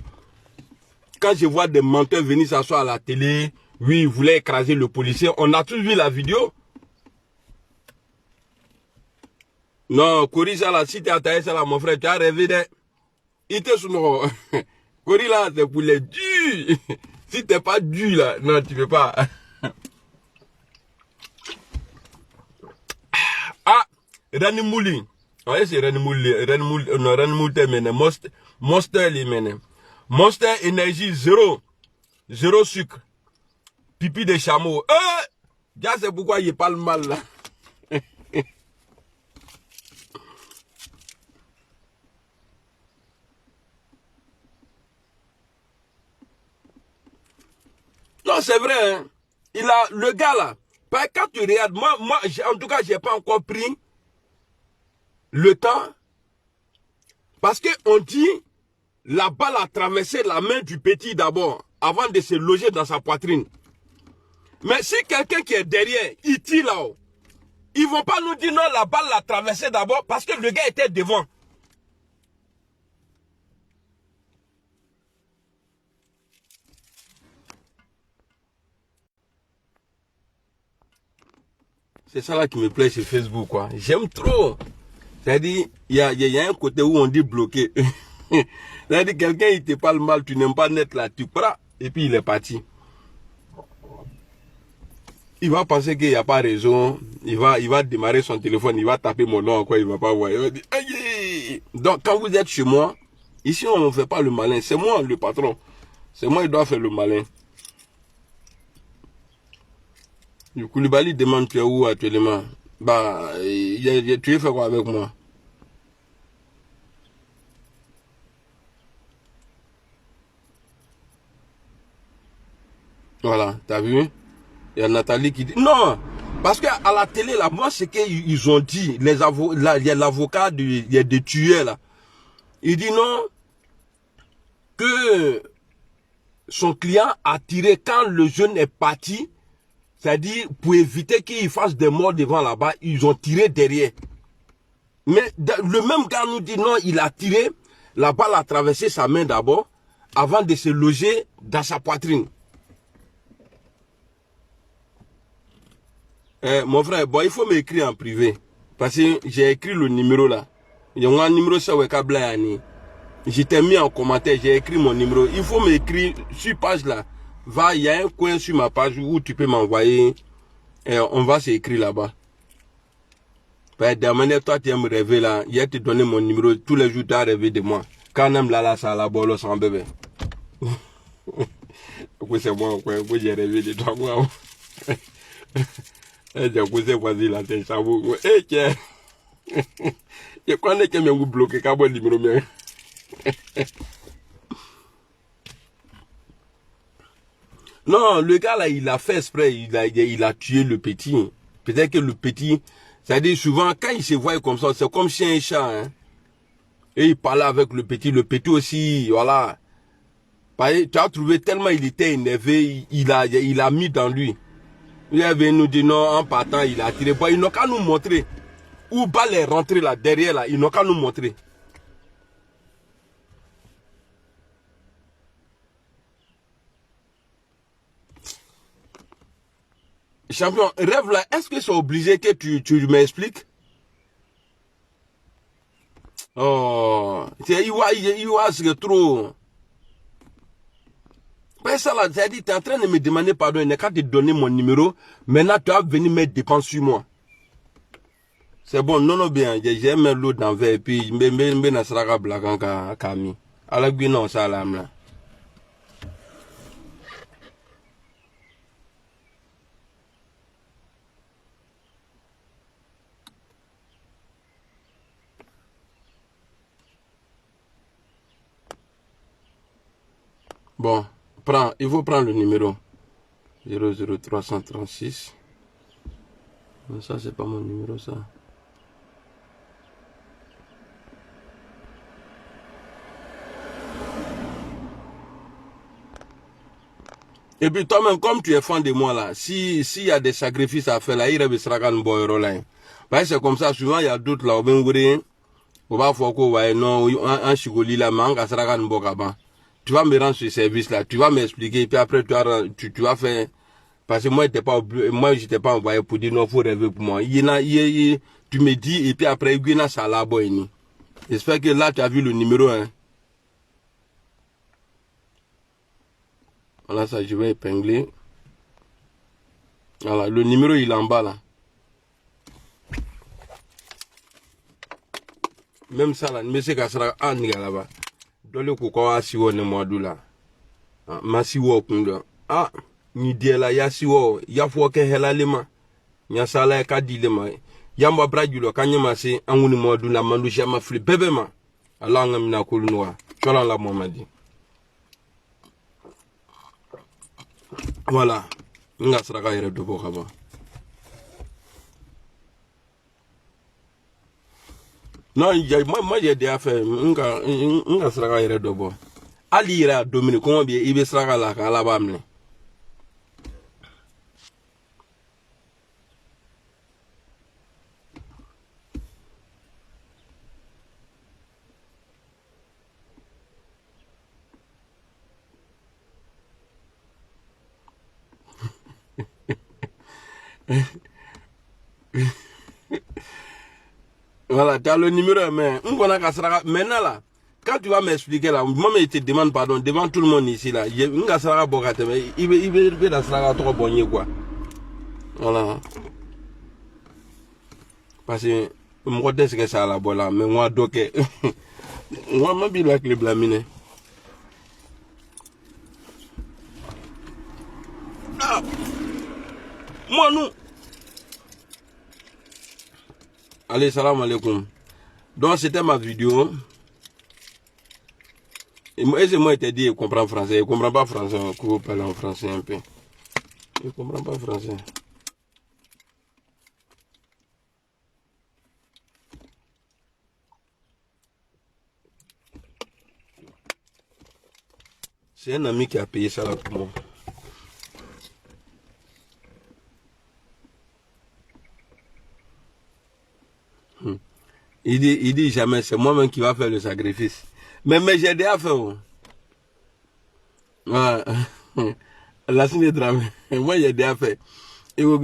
[SPEAKER 1] Quand je vois des menteurs venir s'asseoir à la télé, oui, ils voulaient écraser le policier. On a tous vu la vidéo. Non, Kori, ça là, si tu as taillé ça là, mon frère, tu as rêvé de... Il te souvient. Kori là, c'est pour les durs. Si t'es pas dur là, non, tu peux pas. Ah, Rani Mouli. Ouais, c'est Rani Mouli. Non, Rani Mouli, mais Monster, les mène. Monster énergie zéro. Zéro sucre. Pipi de chameau. Déjà, c'est pourquoi il parle mal là. Non, c'est vrai. Hein. Le gars là, quand tu regardes, moi en tout cas, j'ai pas encore pris le temps. Parce qu'on dit, la balle a traversé la main du petit d'abord, avant de se loger dans sa poitrine. Mais si quelqu'un qui est derrière, il tire là-haut, ils vont pas nous dire non, la balle l'a traversé d'abord parce que le gars était devant. C'est ça là qui me plaît sur Facebook, quoi. J'aime trop. C'est-à-dire, il y a un côté où on dit bloqué. C'est-à-dire, quelqu'un, il te parle mal, tu n'aimes pas net là, tu prends, et puis il est parti. Il va penser qu'il n'y a pas raison, il va démarrer son téléphone, il va taper mon nom, quoi, il va pas voir. Il va dire, aïe. Donc, quand vous êtes chez moi, ici, on ne fait pas le malin. C'est moi le patron. C'est moi qui dois faire le malin. Du coup, Koulibaly demande tu es où actuellement. Bah, tu es fait quoi avec moi? Voilà, t'as vu? Il y a Nathalie qui dit... Non, parce qu'à la télé, là, moi, c'est qu'ils ont dit, il y a l'avocat des tueurs, là. Il dit non, que son client a tiré quand le jeune est parti, c'est-à-dire pour éviter qu'il fasse des morts devant là-bas, ils ont tiré derrière. Mais le même gars nous dit non, il a tiré, la balle a traversé sa main d'abord, avant de se loger dans sa poitrine. Mon frère, bon, il faut m'écrire en privé. Parce que j'ai écrit le numéro là. Il y a un numéro sur le câble. Je t'ai mis en commentaire, j'ai écrit mon numéro. Il faut m'écrire sur page là. Va, il y a un coin sur ma page où tu peux m'envoyer. On va s'écrire là-bas. De manière, toi, tu aimes rêver là. Il a te donné mon numéro. Tous les jours, tu as rêvé de moi. Quand on aime là, ça la bolo sans bébé. C'est moi, j'ai rêvé de toi, moi. J'ai posé voici là, c'est ça. Tiens. Je connais que je bloqué le numéro. Non, le gars là, il a fait exprès, il a tué le petit. Peut-être que le petit, c'est-à-dire souvent, quand il se voit comme ça, c'est comme chien et chat. Hein. Et il parlait avec le petit aussi, voilà. Tu as trouvé tellement il était énervé, il a mis dans lui. Il avait nous dit non, en partant, il a tiré. Bon, ils n'ont qu'à nous montrer. Où balle est rentrée là, derrière là, ils n'ont qu'à nous montrer. Champion, rêve là, est-ce que c'est obligé que tu m'expliques? Oh, c'est trop. Après ça, là, c'est-à-dire, tu es en train de me demander pardon, il n'est qu'à te donner mon numéro. Maintenant, tu vas venir mettre dépenses sur moi. C'est bon, non, bien, j'ai mis l'eau dans le verre, et puis, je vais nasraga blagan kami. Alors, non, ça, là, là. Bon, il faut prendre le numéro. 00336. Non, ça, c'est pas mon numéro, ça. Et puis toi-même, comme tu es fan de moi là, s'il y a des sacrifices à faire là, il reste un bon là. Parce que c'est comme ça, souvent il y a d'autres là, on va faire quoi, non, un chigoli là, mais tu vas me rendre ce service là, tu vas m'expliquer, et puis après tu vas faire, parce que moi j'étais pas envoyé pour dire non, faut rêver pour moi. Tu me dis, et puis après, il y a ça là, boy. J'espère que là tu as vu le numéro, hein. Voilà, ça, je vais épingler. Voilà, le numéro, il est en bas, là. Même ça, là, monsieur Kassara, ah, n'y a là-bas. Dans le coco, ah, si on est moi, là. Ah, ma si on est ah, ni dit là, ya si on, ya faut que hela lema. Ya sala, ka di lema. Ya mwa bradulo, kanye masi, anguni moi, la mandu, ma flip, bébé, ma. Allah, ngamina koulou noa. Cholan la Mohamadi. Voilà. Nga sraka yere dobo kaba. Non, moi j'ai déjà fait. Nga sraka yere dobo. Ali ira domine comment bien ibe sraka la ka la bamne. Voilà, tu as le numéro, mais maintenant là, quand tu vas m'expliquer là, moi je te demande pardon devant tout le monde ici là, il va trop bon quoi. Voilà. Parce que moi je que ça là là, mais moi donc moi je suis avec les blamines. Ah, moi non. Allez, salam alaikum. Donc c'était ma vidéo. Et moi, il t'a dit, il comprend français. Il comprend pas français. On peut parler en français un peu. Il comprend pas français. C'est un ami qui a payé ça là pour moi. Il dit jamais, c'est moi-même qui va faire le sacrifice. Mais j'ai déjà fait. La signe de drame. Moi, j'ai déjà fait. Et vous,